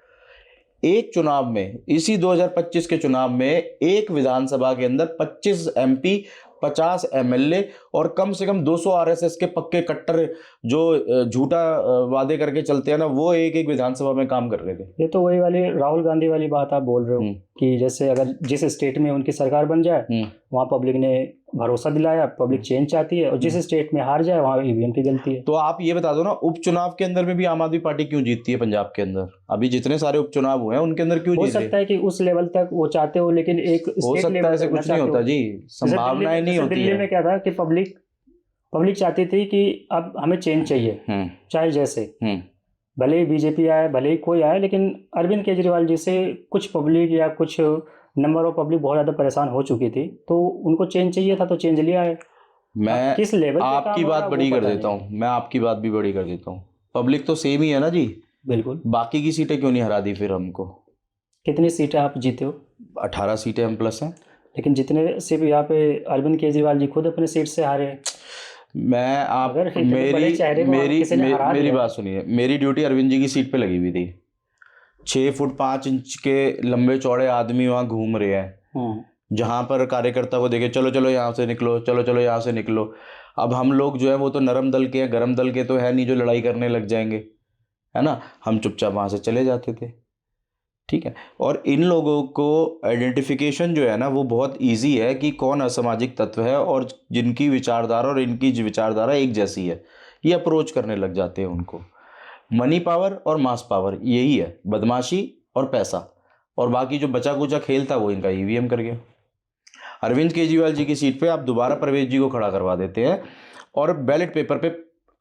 एक चुनाव में, इसी 2025 के चुनाव में, एक विधानसभा के अंदर 25 एमपी, 50 एमएलए और कम से कम 200 आरएसएस के पक्के कट्टर जो झूठा वादे करके चलते हैं ना, वो एक एक विधानसभा में काम कर रहे थे। ये तो वही वाली राहुल गांधी वाली बात आप बोल रहे हो कि जैसे अगर जिस स्टेट में उनकी सरकार बन जाए वहाँ पब्लिक ने भरोसा दिलाया, पब्लिक चेंज चाहती है, और जिस स्टेट में हार जाए वहाँ ईवीएम की गलती है। तो आप ये बता दो ना, उपचुनाव के अंदर में भी आम आदमी पार्टी क्यों जीतती है पंजाब के अंदर? अभी जितने सारे उपचुनाव हुए हैं उनके अंदर क्यों हो जीत रही सकता है कि उस लेवल तक वो चाहते हो, लेकिन एक हो स्टेट सकता लेवल है, ऐसे तक कुछ ना नहीं चाहते होता हो। जी, जैसे संभावनाएं नहीं होती दिल्ली है। में क्या था कि पब्लिक चाहती थी कि अब हमें चेंज चाहिए, चाहे जैसे भले ही बीजेपी आए, भले ही कोई आए, लेकिन अरविंद केजरीवाल जी से कुछ पब्लिक या कुछ नंबर ऑफ पब्लिक बहुत ज़्यादा परेशान हो चुकी थी, तो उनको चेंज चाहिए था, तो चेंज लिया है। मैं किस लेवल पे आपकी काम हो बात रहा है, बड़ी वो कर पता देता नहीं। हूँ, मैं आपकी बात भी बड़ी कर देता हूँ। पब्लिक तो सेम ही है ना जी, बिल्कुल। बाकी की सीटें क्यों नहीं हरा दी फिर हमको? कितनी सीटें आप जीते हो? 18 सीटें हम प्लस हैं। लेकिन जितने सिर्फ यहाँ पे अरविंद केजरीवाल जी खुद अपने सीट से हारे हैं। मैं आप अगर इतने बड़े मेरी चेहरे को मेरी किसी ने हरा मेरी दिया। बात सुनिए, मेरी ड्यूटी अरविंद जी की सीट पे लगी हुई थी। 6 फुट 5 इंच के लंबे चौड़े आदमी वहाँ घूम रहे हैं, जहाँ पर कार्यकर्ता को देखे चलो चलो यहाँ से निकलो, चलो चलो यहाँ से निकलो। अब हम लोग जो है वो तो नरम दल के हैं, गरम दल के तो है नहीं जो लड़ाई करने लग जाएंगे, है ना। हम चुपचाप वहाँ से चले जाते थे, ठीक है। और इन लोगों को आइडेंटिफिकेशन जो है ना वो बहुत इजी है कि कौन असामाजिक तत्व है और जिनकी विचारधारा और इनकी विचारधारा एक जैसी है, ये अप्रोच करने लग जाते हैं उनको। मनी पावर और मास पावर यही है, बदमाशी और पैसा, और बाकी जो बचा कुचा खेल था वो इनका ईवीएम कर गया। अरविंद केजरीवाल जी की सीट पे आप दोबारा परवेज जी को खड़ा करवा देते हैं और बैलेट पेपर पे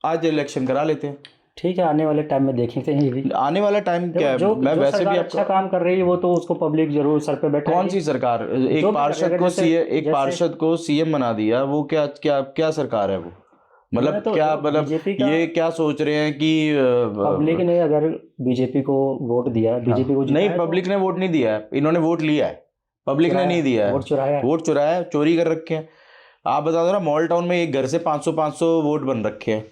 आज इलेक्शन करा लेते हैं। ठीक है, आने वाले टाइम में देखेंगे ये भी। आने वाला टाइम क्या है? मैं जो वैसे भी सरकार अच्छा काम कर रही है वो तो उसको पब्लिक जरूर सर पे बैठा। कौन सी सरकार? एक पार्षद को सीएम बना दिया, वो क्या क्या क्या सरकार है वो? मतलब तो क्या, मतलब ये क्या सोच रहे हैं कि पब्लिक ने अगर बीजेपी को वोट दिया, बीजेपी को नहीं, पब्लिक ने वोट नहीं दिया है, इन्होंने वोट लिया है। पब्लिक ने नहीं दिया है, वोट चुराया, चोरी कर रखे हैं। आप बता दो ना, मॉल टाउन में एक घर से 500 वोट बन रखे हैं,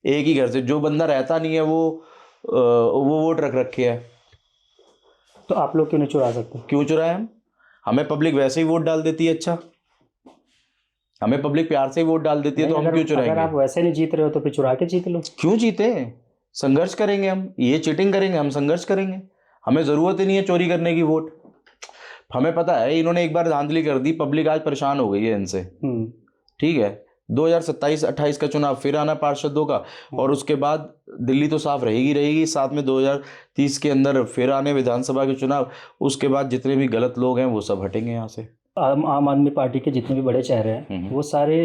एक ही घर से। जो बंदा रहता नहीं है वो वोट रख रखे हैं। तो आप लोग क्यों नहीं चुरा सकते? क्यों चुराए हम? हमें पब्लिक वैसे ही वोट डाल देती है। अच्छा, हमें पब्लिक प्यार से ही वोट डाल देती है, तो हम क्यों चुराएंगे? अगर आप वैसे नहीं जीत रहे हो तो फिर चुरा के जीत लो। क्यों जीते? संघर्ष करेंगे हम, ये चीटिंग करेंगे, हम संघर्ष करेंगे। हमें जरूरत ही नहीं है चोरी करने की वोट। हमें पता है इन्होंने एक बार धांधली कर दी, पब्लिक आज परेशान हो गई है इनसे, ठीक है। 2027-28 का चुनाव फिर आना पार्षदों का, और उसके बाद दिल्ली तो साफ रहेगी, साथ में 2030 के अंदर फिर आने विधानसभा के चुनाव। उसके बाद जितने भी गलत लोग हैं वो सब हटेंगे यहाँ से। आम आदमी पार्टी के जितने भी बड़े चेहरे हैं वो सारे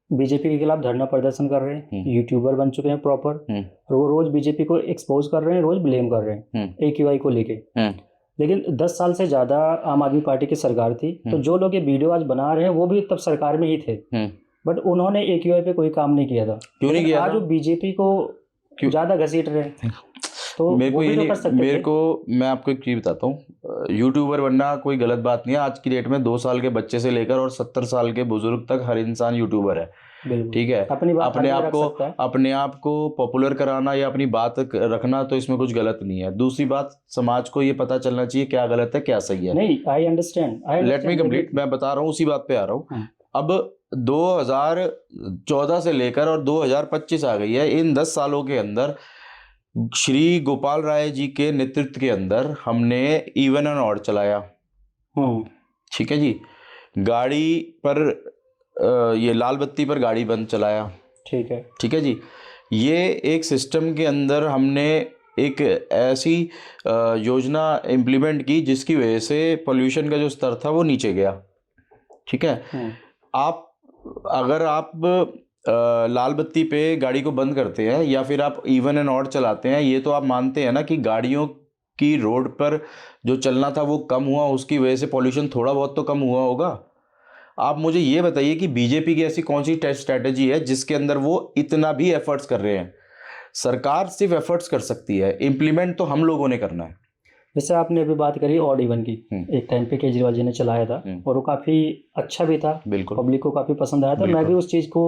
बीजेपी के खिलाफ धरना प्रदर्शन कर रहे हैं, यूट्यूबर बन चुके हैं प्रॉपर, और वो रोज बीजेपी को एक्सपोज कर रहे हैं, रोज ब्लेम कर रहे हैं AQI को लेके। लेकिन 10 साल से ज्यादा आम आदमी पार्टी की सरकार थी, तो जो लोग ये वीडियो आज बना रहे हैं वो भी तब सरकार में ही थे, बट उन्होंने AQI पे कोई काम नहीं किया था। क्यों नहीं किया? आज वो बीजेपी को ज्यादा घसीट रहे हैं, तो मेरे को मैं आपको एक चीज बताता हूँ, यूट्यूबर बनना कोई गलत बात नहीं है। आज की डेट में 2 साल के बच्चे से लेकर और 70 साल के बुजुर्ग तक हर इंसान यूट्यूबर है, ठीक है। अपने आप को पॉपुलर कराना या अपनी बात रखना, तो इसमें कुछ गलत नहीं है। दूसरी बात, समाज को ये पता चलना चाहिए क्या गलत है क्या सही है। नहीं, I understand, let me complete. मैं बता रहा हूँ, उसी बात पे आ रहा हूँ। अब 2014 से लेकर और 2025 आ गई है, इन 10 सालों के अंदर श्री गोपाल राय जी के नेतृत्व के अंदर हमने इवन एंड ऑड चलाया, ठीक है जी। गाड़ी पर ये लाल बत्ती पर गाड़ी बंद चलाया, ठीक है जी। ये एक सिस्टम के अंदर हमने एक ऐसी योजना इम्प्लीमेंट की जिसकी वजह से पोल्यूशन का जो स्तर था वो नीचे गया। ठीक है, आप अगर आप लाल बत्ती पे गाड़ी को बंद करते हैं या फिर आप इवन एंड ऑड चलाते हैं, ये तो आप मानते हैं ना कि गाड़ियों की रोड पर जो चलना था वो कम हुआ, उसकी वजह से पॉल्यूशन थोड़ा बहुत तो कम हुआ होगा। आप मुझे ये बताइए कि बीजेपी की ऐसी कौन सी स्ट्रैटेजी है जिसके अंदर वो इतना भी एफर्ट्स कर रहे हैं। सरकार सिर्फ एफर्ट्स कर सकती है, इम्प्लीमेंट तो हम लोगों ने करना है। जैसे आपने अभी बात करी ऑड इवन की, एक टाइम पे केजरीवाल जी ने चलाया था और वो काफ़ी अच्छा भी था, बिल्कुल, पब्लिक को काफ़ी पसंद आया था। मैं भी उस चीज़ को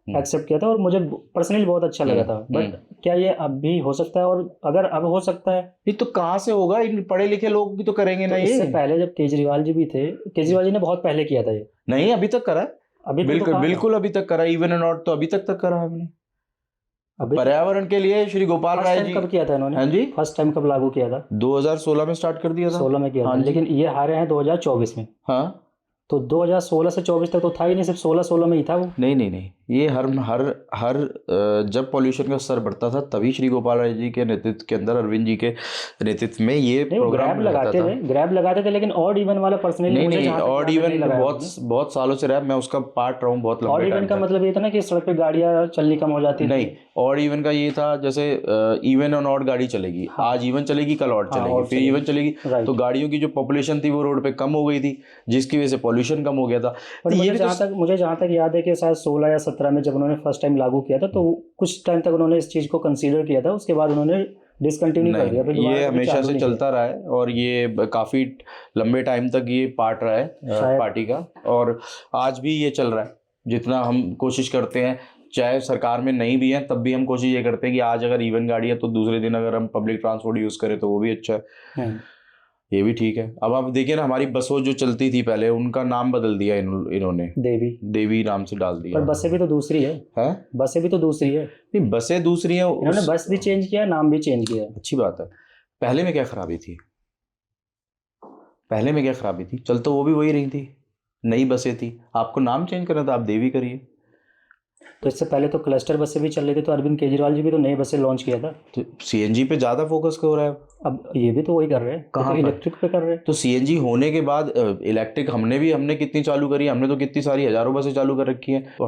एक्सेप्ट किया था और मुझे पर्सनली बहुत अच्छा लगा था। बट क्या ये अब भी हो सकता है? और अगर अब हो सकता है ये तो कहाँ से होगा? इन पढ़े लिखे लोग भी तो करेंगे ना। इससे पहले जब केजरीवाल जी भी थे, केजरीवाल जी ने बहुत पहले किया था ये। नहीं, अभी तक करा है, अभी बिल्कुल बिल्कुल अभी तक करा। इवन एंड ऑड तो अभी तक करा है हमने। पर्यावरण के लिए श्री गोपाल राय जी कब किया था इन्होंने? हाँ जी, फर्स्ट टाइम कब लागू किया था? 2016 में स्टार्ट कर दिया था। 16 में किया था, लेकिन ये हारे हैं 2024 में। हाँ, तो 2016 से 24 तक तो था ही नहीं, सिर्फ 16 में ही था वो। नहीं, ये हर जब पॉल्यूशन का स्तर बढ़ता था तभी श्री गोपाल राय जी के नेतृत्व के अंदर, अरविंद जी के नेतृत्व में ये प्रोग्राम ग्रैब लगाते थे, लेकिन ऑड इवन वाला पर्सनली नहीं, ऑड इवन बहुत सालों से रहा, मैं उसका पार्ट रहा हूँ बहुत लंबे टाइम। ऑड इवन का मतलब ये था ना कि सड़क पे गाड़ियाँ चलनी कम हो जाती। नहीं, ऑड इवन का ये था जैसे इवन और ऑड गाड़ी चलेगी, आज इवन चलेगी, कल ऑड चलेगी, फिर इवन चलेगी, तो गाड़ियों की जो पॉपुलेशन थी वो रोड पे कम हो गई थी, जिसकी वजह से पॉल्यूशन कम हो गया था। मुझे जहाँ तक याद है कि शायद 16 या 17 में जब उन्होंने फर्स्ट टाइम लागू किया था तो कुछ टाइम तक उन्होंने इस चीज़ को कंसीडर किया था, उसके बाद उन्होंने डिसकंटिन्यू कर दिया। फिर ये हमेशा से चलता रहा है और ये काफ़ी लंबे टाइम तक ये पार्ट रहा है पार्टी का, और आज भी ये चल रहा है। जितना हम कोशिश करते हैं, चाहे सरकार में नहीं भी है तब भी हम कोशिश ये करते हैं कि आज अगर इवन गाड़ी है तो दूसरे दिन अगर हम पब्लिक ट्रांसपोर्ट यूज़ करें तो वो भी अच्छा है। ये भी ठीक है। अब आप देखिए ना, हमारी बसों जो चलती थी पहले, उनका नाम बदल दिया इन्होंने, देवी नाम से डाल दिया। पर बसें भी तो दूसरी है। बसें भी तो दूसरी है। नहीं, बसें दूसरी हैं, इन्होंने बस भी चेंज किया, नाम भी चेंज किया। अच्छी बात है। पहले में क्या खराबी थी? चल तो वो भी वही रही थी, नई बसें थी। आपको नाम चेंज करना था, आप देवी करिए। तो इससे पहले तो क्लस्टर बसें भी चल रही थी, तो अरविंद केजरीवाल जी भी तो नई बसें लॉन्च किया था। तो सीएनजी पे ज़्यादा फोकस हो रहा है। अब ये भी तो वही कर रहे हैं, कहाँ इलेक्ट्रिक पे कर रहे हैं। तो सीएनजी होने के बाद इलेक्ट्रिक हमने कितनी चालू करी? हमने तो कितनी सारी हज़ारों बसें चालू कर रखी हैं। तो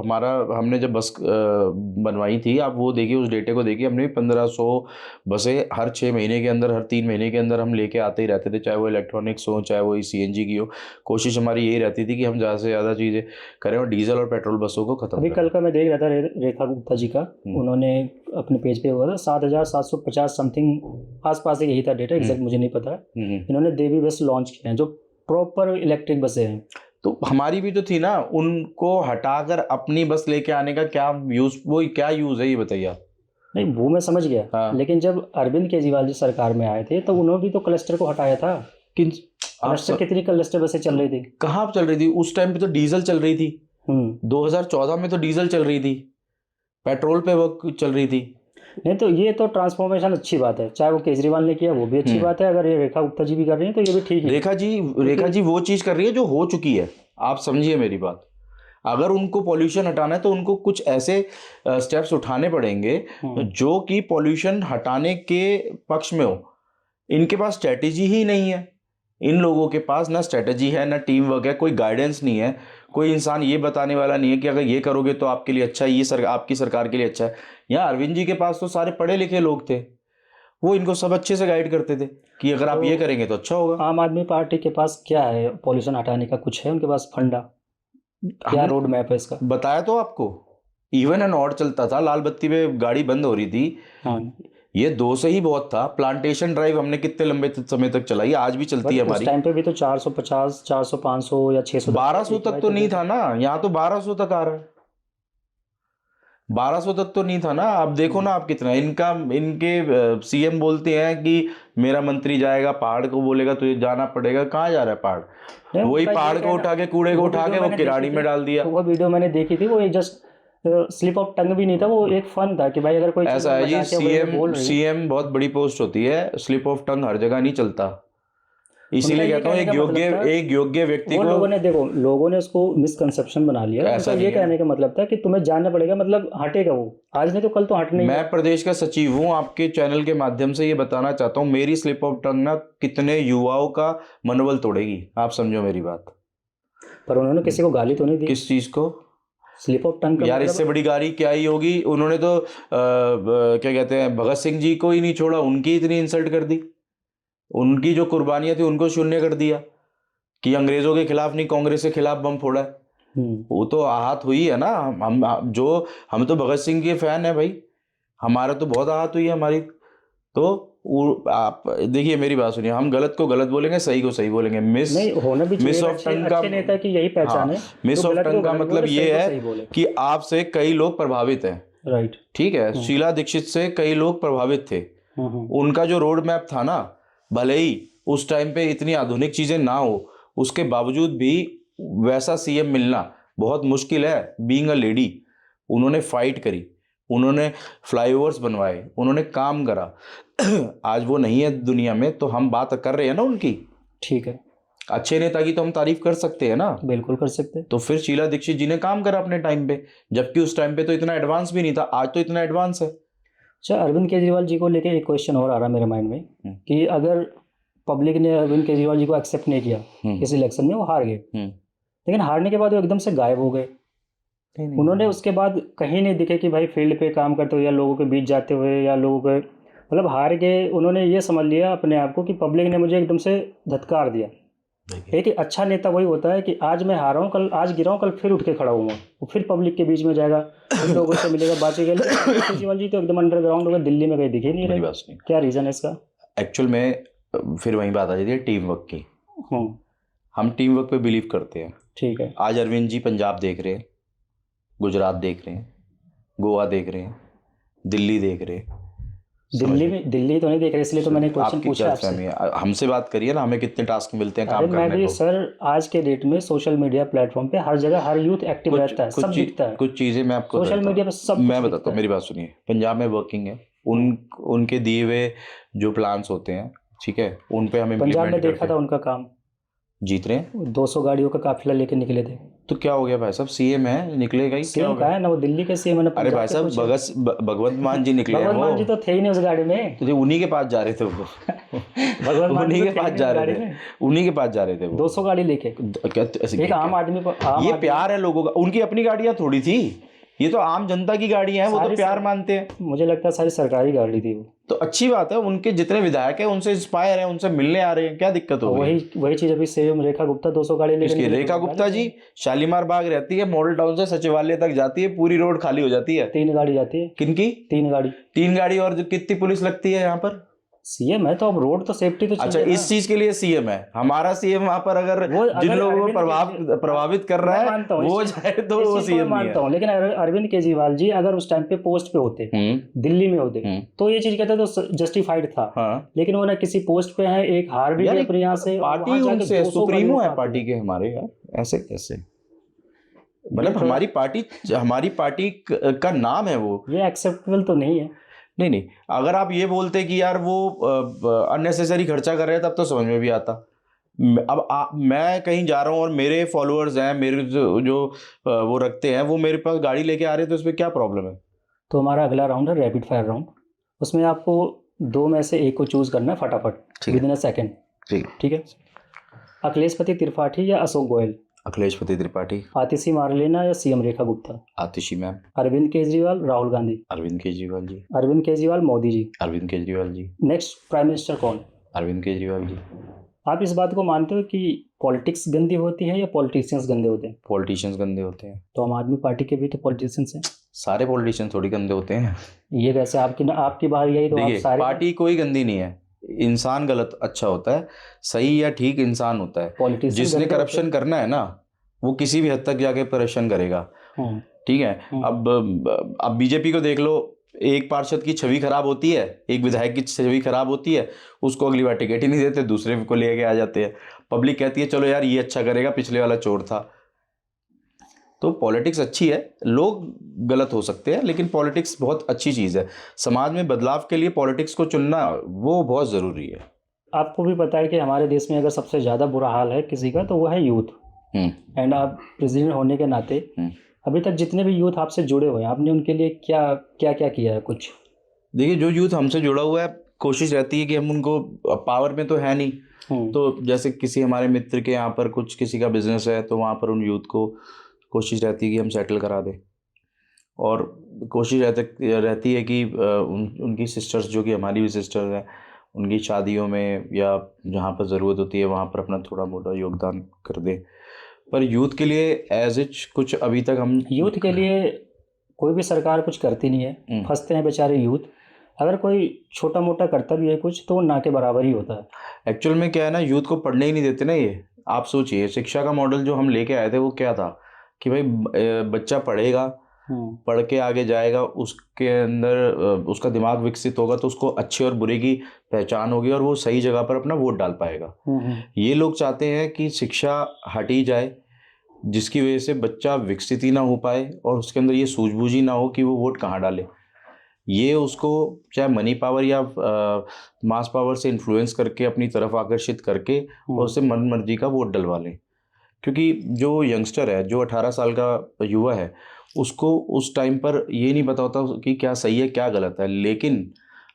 हमने जब बस बनवाई थी, आप वो देखिए, उस डेटे को देखिए, हमने 1500 बसें हर 6 महीने के अंदर, हर 3 महीने के अंदर हम लेके आते ही रहते थे, चाहे वो इलेक्ट्रॉनिक्स हो, चाहे वो सीएनजी की हो। कोशिश हमारी यही रहती थी कि हम ज़्यादा से ज़्यादा चीज़ें करें और डीजल और पेट्रोल बसों को खत्म करें। कल का मैं देख रहा था, रेखा गुप्ता जी का, उन्होंने अपने पेज पे हुआ था 7750 समथिंग आसपास यही था डेटा, एग्जैक्ट मुझे नहीं पता। इन्होंने देवी बस लॉन्च किए हैं जो प्रॉपर इलेक्ट्रिक बसें हैं। तो हमारी भी तो थी ना, उनको हटाकर अपनी बस लेके आने का क्या यूज है, ये बताइए आप। नहीं, वो मैं समझ गया, लेकिन जब अरविंद केजरीवाल जी सरकार में आए थे तो उन्होंने भी तो क्लस्टर को हटाया था। कितनी क्लस्टर बसें चल रही थी? कहाँ चल रही थी? उस टाइम पे तो डीजल चल रही थी। 2014 में तो डीजल चल रही थी, पेट्रोल पे वो चल रही थी। नहीं, तो ये तो ट्रांसफॉर्मेशन अच्छी बात है, चाहे वो केजरीवाल ने किया वो भी अच्छी बात है। अगर ये रेखा गुप्ता जी भी कर रही है तो ये भी ठीक है। रेखा जी वो चीज़ कर रही है जो हो चुकी है। आप समझिए मेरी बात। अगर उनको पॉल्यूशन हटाना है तो उनको कुछ ऐसे स्टेप्स उठाने पड़ेंगे जो कि पॉल्यूशन हटाने के पक्ष में हो। इनके पास स्ट्रेटेजी ही नहीं है। इन लोगों के पास ना स्ट्रेटेजी है, ना टीम वर्क है, कोई गाइडेंस नहीं है, कोई इंसान ये बताने वाला नहीं है कि अगर ये करोगे तो आपके लिए अच्छा है, ये आपकी सरकार के लिए अच्छा है। यहाँ अरविंद जी के पास तो सारे पढ़े लिखे लोग थे, वो इनको सब अच्छे से गाइड करते थे कि अगर आप ये करेंगे तो अच्छा होगा। आम आदमी पार्टी के पास क्या है पॉल्यूशन हटाने का? कुछ है उनके पास फंडा? क्या रोड मैप है इसका? बताया तो आपको, इवन एंड ऑड चलता था, लाल बत्ती पे गाड़ी बंद हो रही थी। ये 2 से ही बहुत था। प्लांटेशन ड्राइव हमने कितने लंबे समय तक चलाई, आज भी चलती है हमारी। उस टाइम पे भी तो 450, 400, 500 या 600, 1200 तक तो नहीं था ना। यहाँ तो 1200 तक आ रहा है। 1200 तक तो नहीं था ना। अब देखो ना आप कितना इनके सीएम बोलते हैं कि मेरा मंत्री जाएगा पहाड़ को, बोलेगा तो ये जाना पड़ेगा। कहाँ जा रहा है पहाड़? वही पहाड़ को उठा के, कूड़े को उठा के वो किराड़ी में डाल दिया। वो वीडियो मैंने देखी थी, वो एक जस्ट स्लिप ऑफ टंग भी नहीं था, वो एक फन था कि भाई अगर कोई ऐसा है जी, सीएम बहुत बड़ी पोस्ट होती है, स्लिप ऑफ टंग हर जगह नहीं चलता। इसीलिए उनका ये कहता हूँ कहने का मतलब था, एक योग्य व्यक्ति वो को लोगों ने देखो, लोगों ने उसको मिसकंसेप्शन बना लिया। ऐसा उनका ये नहीं है। कहने का मतलब था कि तुम्हें जानना पड़ेगा, मतलब हटेगा वो, आज नहीं तो कल तो हटना ही है। मैं प्रदेश का सचिव हूँ, आपके चैनल के माध्यम से ये बताना चाहता हूँ, मेरी स्लिप ऑफ टंग ना कितने युवाओं का मनोबल तोड़ेगी, आप समझो मेरी बात। पर उन्होंने किसी को गाली तो नहीं दी। किस चीज को? स्लिप ऑफ टंग का यार मतलब इससे बड़ी गाली क्या ही होगी, उन्होंने तो क्या कहते हैं, भगत सिंह जी को ही नहीं छोड़ा, उनकी इतनी इंसल्ट कर दी, उनकी जो कुर्बानियां थी उनको शून्य कर दिया, कि अंग्रेजों के खिलाफ नहीं कांग्रेस के खिलाफ बम फोड़ा है। वो तो आहत हुई है ना। हम तो भगत सिंह के फैन है भाई, हमारा तो बहुत आहत हुई है हमारी। तो आप देखिए, मेरी बात सुनिए, हम गलत को गलत बोलेंगे, सही को सही बोलेंगे। नहीं होना भी चाहिए, मिस ऑफ अच्छे टंग का, अच्छे नेता की यही पहचान है, मिस जो ऑफ गलत को टंग का गलत मतलब बोले, ये सही को है सही बोले। कि आपसे कई लोग प्रभावित हैं, राइट। ठीक है, शीला दीक्षित से कई लोग प्रभावित थे। उनका जो रोड मैप था ना, भले ही उस टाइम पे इतनी आधुनिक चीजें ना हो, उसके बावजूद भी वैसा सीएम मिलना बहुत मुश्किल है। बीइंग अ लेडी, उन्होंने फाइट करी, उन्होंने फ्लाईओवर्स बनवाए, उन्होंने काम करा। आज वो नहीं है दुनिया में, तो हम बात कर रहे हैं ना उनकी। ठीक है, अच्छे नेता की तो हम तारीफ कर सकते हैं ना। बिल्कुल कर सकते हैं। तो फिर शीला दीक्षित जी ने काम करा अपने टाइम पे, जबकि उस टाइम पे तो इतना एडवांस भी नहीं था, आज तो इतना एडवांस है। अच्छा, अरविंद केजरीवाल जी को लेके एक क्वेश्चन और आ रहा है मेरे माइंड में, कि अगर पब्लिक ने अरविंद केजरीवाल जी को एक्सेप्ट नहीं किया इस इलेक्शन में, वो हार गए, लेकिन हारने के बाद वो एकदम से गायब हो गए। उन्होंने उसके बाद कहीं नहीं दिखे कि भाई फील्ड पे काम करते हुए या लोगों के बीच जाते हुए या लोगों के, मतलब हार गए। उन्होंने ये समझ लिया अपने आप को कि पब्लिक ने मुझे एकदम से धत्कार दिया। एक अच्छा नेता वही होता है कि आज मैं हारा हूँ, कल आज गिरा हूँ, कल फिर उठ के खड़ा हुआ, वो फिर पब्लिक के बीच में जाएगा, फिर लोगों से मिलेगा, बातें करेगा। केजरीवाल जी तो एकदम अंडरग्राउंड हो गए, दिल्ली में कहीं दिखे नहीं रहे। क्या रीज़न है इसका? एक्चुअल में फिर वही बात आ जाती है टीम वर्क की। हम टीम वर्क पे बिलीव करते हैं। ठीक है, आज अरविंद जी पंजाब देख रहे हैं, गुजरात देख रहे हैं, गोवा देख रहे हैं, दिल्ली देख रहे हैं। दिल्ली तो नहीं देख रहे, इसलिए तो मैंने क्वेश्चन पूछा आपसे। हमसे बात करिए ना, हमें कितने टास्क मिलते हैं काम करने को। सर आज के डेट में सोशल मीडिया प्लेटफॉर्म पे हर जगह हर यूथ एक्टिव रहता है, सब दिखता है। कुछ चीजें मैं आपको सोशल मीडिया पे सब मैं बताता हूँ, मेरी बात सुनिए। पंजाब में वर्किंग है, उनके दिए हुए जो प्लान्स होते हैं, ठीक है, उन पे हम पंजाब में देखा था उनका काम, जीत रहे हैं। 200 गाड़ियों का काफिला लेके निकले थे। तो क्या हो गया भाई साहब, सीएम है, निकलेगा ही, क्या हो गया है ना, वो दिल्ली के सीएम है। अरे भाई साहब, भगवंत मान जी निकले हैं। भगवंत मान जी तो थे ही नहीं उस गाड़ी में, तो उन्हीं के पास जा रहे थे वो। भगवंत मान उन्हीं के पास जा रहे थे, उन्हीं के पास जा रहे थे वो 200 गाड़ी लेके। एक आम आदमी पर ये प्यार है लोगों का, उनकी अपनी गाड़ियां थोड़ी थी, ये तो आम जनता की गाड़ी है, वो तो प्यार मानते हैं। मुझे लगता है सारी सरकारी गाड़ी थी वो। तो अच्छी बात है, उनके जितने विधायक हैं उनसे इंस्पायर हैं, उनसे मिलने आ रहे हैं, क्या दिक्कत हो गई? वही चीज अभी सेम रेखा गुप्ता 200 गाड़ी लेके। रेखा गुप्ता जी शालीमार बाग रहती है, मॉडल टाउन से सचिवालय तक जाती है, पूरी रोड खाली हो जाती है। 3 गाड़ी जाती है। किनकी? 3 गाड़ी। और कितनी पुलिस लगती है यहाँ पर? सीएम है तो अब रोड तो सेफ्टी तो चाहिए। अच्छा, इस चीज के लिए सीएम है हमारा। सीएम वहां पर अगर जिन लोगों को प्रभावित कर रहा है वो जाए तो वो सीएम मानता हूँ। लेकिन अरविंद केजरीवाल जी अगर उस टाइम पे पोस्ट पे होते, दिल्ली में होते, तो ये चीज कहते तो जस्टिफाइड था। लेकिन वो ना किसी पोस्ट पे है, एक हार भी गए अपने यहाँ से, पार्टी उनसे सुप्रीमो है पार्टी के हमारे। यार ऐसे कैसे, मतलब हमारी पार्टी का नाम है वो, ये एक्सेप्टेबल तो नहीं है। नहीं, अगर आप ये बोलते कि यार वो अननेसेसरी खर्चा कर रहे हैं, तब तो समझ में भी आता। अब मैं कहीं जा रहा हूँ और मेरे फॉलोअर्स हैं, मेरे जो वो रखते हैं, वो मेरे पास गाड़ी लेके आ रहे हैं, तो इसमें क्या प्रॉब्लम है? तो हमारा अगला राउंड है रैपिड फायर राउंड। उसमें आपको 2 में से एक को चूज करना है फटाफट, विद इन अ सेकेंड। ठीक है। अखिलेशपति त्रिपाठी या अशोक गोयल? अखिलेशपति त्रिपाठी। आतिशी मारलेना या सीएम रेखा गुप्ता? आतिशी ma'am. Arvind Kejriwal Rahul Gandhi? Arvind Kejriwal ji. Arvind Kejriwal Modi ji? Arvind Kejriwal ji. Next prime minister कौन? अरविंद केजरीवाल जी। आप इस बात को मानते हो कि पॉलिटिक्स गंदी होती है या पॉलिटिशियंस गंदे होते हैं? पॉलिटिशियंस गंदे होते हैं। तो आम आदमी पार्टी के भी तो पॉलिटिशियंस हैं। सारे पॉलिटिशियन थोड़ी गंदे होते हैं। ये कैसे? आपकी बात यही तो, आप सारे पार्टी कोई गंदी नहीं है, इंसान गलत अच्छा होता है, सही या ठीक इंसान होता है। जिसने करप्शन करना है ना, वो किसी भी हद तक जाके करप्शन करेगा। ठीक है। अब बीजेपी को देख लो, एक पार्षद की छवि खराब होती है, एक विधायक की छवि खराब होती है, उसको अगली बार टिकट ही नहीं देते, दूसरे को लेके आ जाते हैं। पब्लिक कहती है चलो यार ये अच्छा करेगा, पिछले वाला चोर था। तो पॉलिटिक्स अच्छी है, लोग गलत हो सकते हैं, लेकिन पॉलिटिक्स बहुत अच्छी चीज़ है। समाज में बदलाव के लिए पॉलिटिक्स को चुनना वो बहुत ज़रूरी है। आपको भी पता है कि हमारे देश में अगर सबसे ज़्यादा बुरा हाल है किसी का तो वो है यूथ। एंड आप प्रेसिडेंट होने के नाते अभी तक जितने भी यूथ आपसे जुड़े हुए हैं, आपने उनके लिए क्या क्या क्या किया है कुछ? देखिए, जो यूथ हमसे जुड़ा हुआ है, कोशिश रहती है कि हम उनको, पावर में तो है नहीं, तो जैसे किसी हमारे मित्र के यहाँ पर कुछ किसी का बिजनेस है तो वहाँ पर उन यूथ को कोशिश रहती है कि हम सेटल करा दें, और कोशिश रहती है कि उनकी सिस्टर्स, जो कि हमारी भी सिस्टर्स हैं, उनकी शादियों में या जहाँ पर ज़रूरत होती है वहाँ पर अपना थोड़ा मोटा योगदान कर दें। पर यूथ के लिए एज इच कुछ अभी तक हम, यूथ के लिए कोई भी सरकार कुछ करती नहीं है, फंसते हैं बेचारे यूथ। अगर कोई छोटा मोटा करता भी है कुछ तो वो ना के बराबर ही होता है। एक्चुअल में क्या है ना, यूथ को पढ़ने ही नहीं देते ना। ये आप सोचिए, शिक्षा का मॉडल जो हम लेके आए थे वो क्या था कि भाई बच्चा पढ़ेगा, पढ़ के आगे जाएगा, उसके अंदर उसका दिमाग विकसित होगा तो उसको अच्छे और बुरे की पहचान होगी और वो सही जगह पर अपना वोट डाल पाएगा। ये लोग चाहते हैं कि शिक्षा हटी जाए, जिसकी वजह से बच्चा विकसित ही ना हो पाए और उसके अंदर ये सूझबूझ ही ना हो कि वो वोट कहाँ डाले। ये उसको चाहे मनी पावर या मास पावर से इन्फ्लुएंस करके अपनी तरफ आकर्षित करके और उससे मन मर्जी का वोट डलवा लें। क्योंकि जो यंगस्टर है, जो 18 साल का युवा है, उसको उस टाइम पर ये नहीं पता होता कि क्या सही है क्या गलत है। लेकिन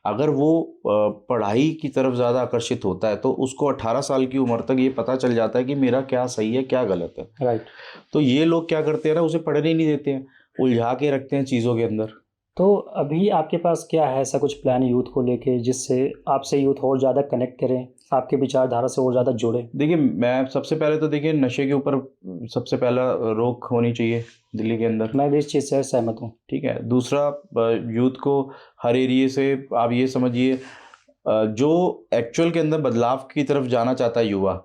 अगर वो पढ़ाई की तरफ ज़्यादा आकर्षित होता है तो उसको 18 साल की उम्र तक ये पता चल जाता है कि मेरा क्या सही है क्या गलत है। राइट। तो ये लोग क्या करते हैं ना, उसे पढ़ने ही नहीं देते हैं, उलझा के रखते हैं चीज़ों के अंदर। तो अभी आपके पास क्या है ऐसा कुछ प्लान यूथ को लेके जिससे आपसे यूथ और ज़्यादा कनेक्ट करें, आपके विचारधारा से और ज़्यादा जुड़े? देखिए, मैं सबसे पहले तो देखिए नशे के ऊपर सबसे पहला रोक होनी चाहिए दिल्ली के अंदर। मैं भी इस चीज़ से सहमत हूँ। ठीक है। दूसरा, यूथ को हर एरिए से आप ये समझिए, जो एक्चुअल के अंदर बदलाव की तरफ जाना चाहता है युवा,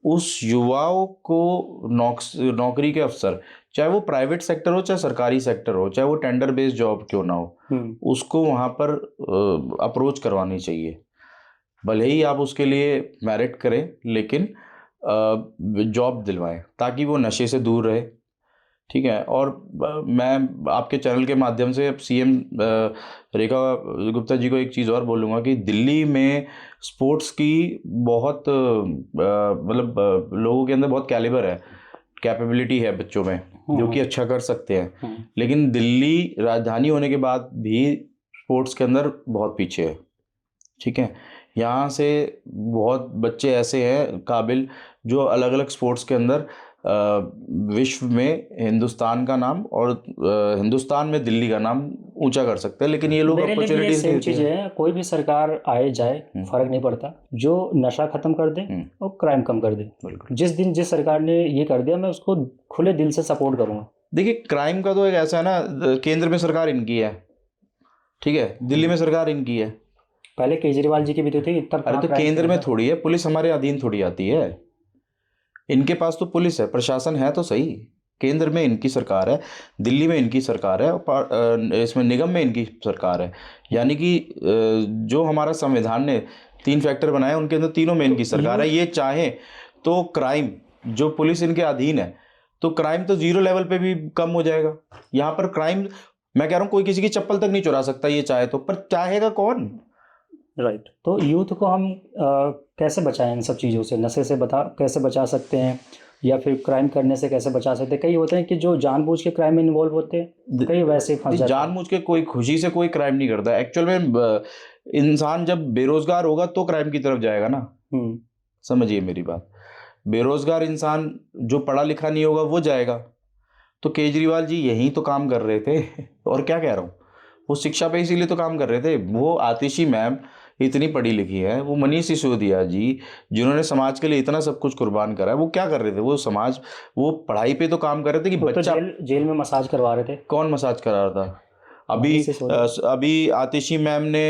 उस युवाओं को नौकरी के अवसर, चाहे वो प्राइवेट सेक्टर हो चाहे सरकारी सेक्टर हो, चाहे वो टेंडर बेस्ड जॉब क्यों ना हो, उसको वहाँ पर अप्रोच करवानी चाहिए। भले ही आप उसके लिए मेरिट करें, लेकिन जॉब दिलवाएं ताकि वो नशे से दूर रहे। ठीक है। और मैं आपके चैनल के माध्यम से सीएम रेखा गुप्ता जी को एक चीज़ और बोलूँगा कि दिल्ली में स्पोर्ट्स की बहुत मतलब लोगों के अंदर बहुत कैलिबर है, कैपेबिलिटी है बच्चों में, जो कि अच्छा कर सकते हैं। लेकिन दिल्ली राजधानी होने के बाद भी स्पोर्ट्स के अंदर बहुत पीछे है। ठीक है। यहाँ से बहुत बच्चे ऐसे हैं काबिल, जो अलग अलग स्पोर्ट्स के अंदर विश्व में हिंदुस्तान का नाम और हिंदुस्तान में दिल्ली का नाम ऊंचा कर सकते हैं। लेकिन ये लोग अपॉर्चुनिटीज सेम चीज़ है, कोई भी सरकार आए जाए फर्क नहीं पड़ता, जो नशा खत्म कर दे और क्राइम कम कर दे। जिस दिन जिस सरकार ने ये कर दिया मैं उसको खुले दिल से सपोर्ट करूँगा। देखिए, क्राइम का तो एक ऐसा है ना, केंद्र में सरकार इनकी है, ठीक है, दिल्ली में सरकार इनकी है। पहले केजरीवाल जी की भी तो थी। अरे तो केंद्र में थोड़ी है, पुलिस हमारे अधीन थोड़ी आती है। इनके पास तो पुलिस है, प्रशासन है तो सही। केंद्र में इनकी सरकार है, दिल्ली में इनकी सरकार है और इसमें निगम में इनकी सरकार है। यानी कि जो हमारा संविधान ने 3 फैक्टर बनाए, उनके अंदर तीनों में इनकी सरकार है। ये चाहे तो क्राइम, जो पुलिस इनके अधीन है, तो क्राइम तो 0 लेवल पे भी कम हो जाएगा। यहाँ पर क्राइम, मैं कह रहा हूँ, कोई किसी की चप्पल तक नहीं चुरा सकता ये चाहे तो, पर चाहेगा कौन? राइट। तो यूथ को हम कैसे बचाएं इन सब चीज़ों से? नशे से कैसे बचा सकते हैं, या फिर क्राइम करने से कैसे बचा सकते हैं? कई होते हैं कि जो जानबूझ के क्राइम में इन्वॉल्व होते हैं, कई वैसे फंस जाते हैं। जानबूझ के कोई खुशी से कोई क्राइम नहीं करता। एक्चुअल में इंसान जब बेरोजगार होगा तो क्राइम की तरफ जाएगा ना। समझिए मेरी बात। बेरोजगार इंसान जो पढ़ा लिखा नहीं होगा वो जाएगा। तो केजरीवाल जी यही तो काम कर रहे थे और क्या कह रहा हूँ, वो शिक्षा पे इसीलिए तो काम कर रहे थे। वो आतिशी मैम इतनी पढ़ी लिखी है, वो मनीष सिसोदिया जी जिन्होंने समाज के लिए इतना सब कुछ कुर्बान करा है, वो क्या कर रहे थे? वो पढ़ाई पे तो काम कर रहे थे कि बच्चा तो जेल में मसाज करवा रहे थे। कौन मसाज करा रहा था? अभी आतिशी मैम ने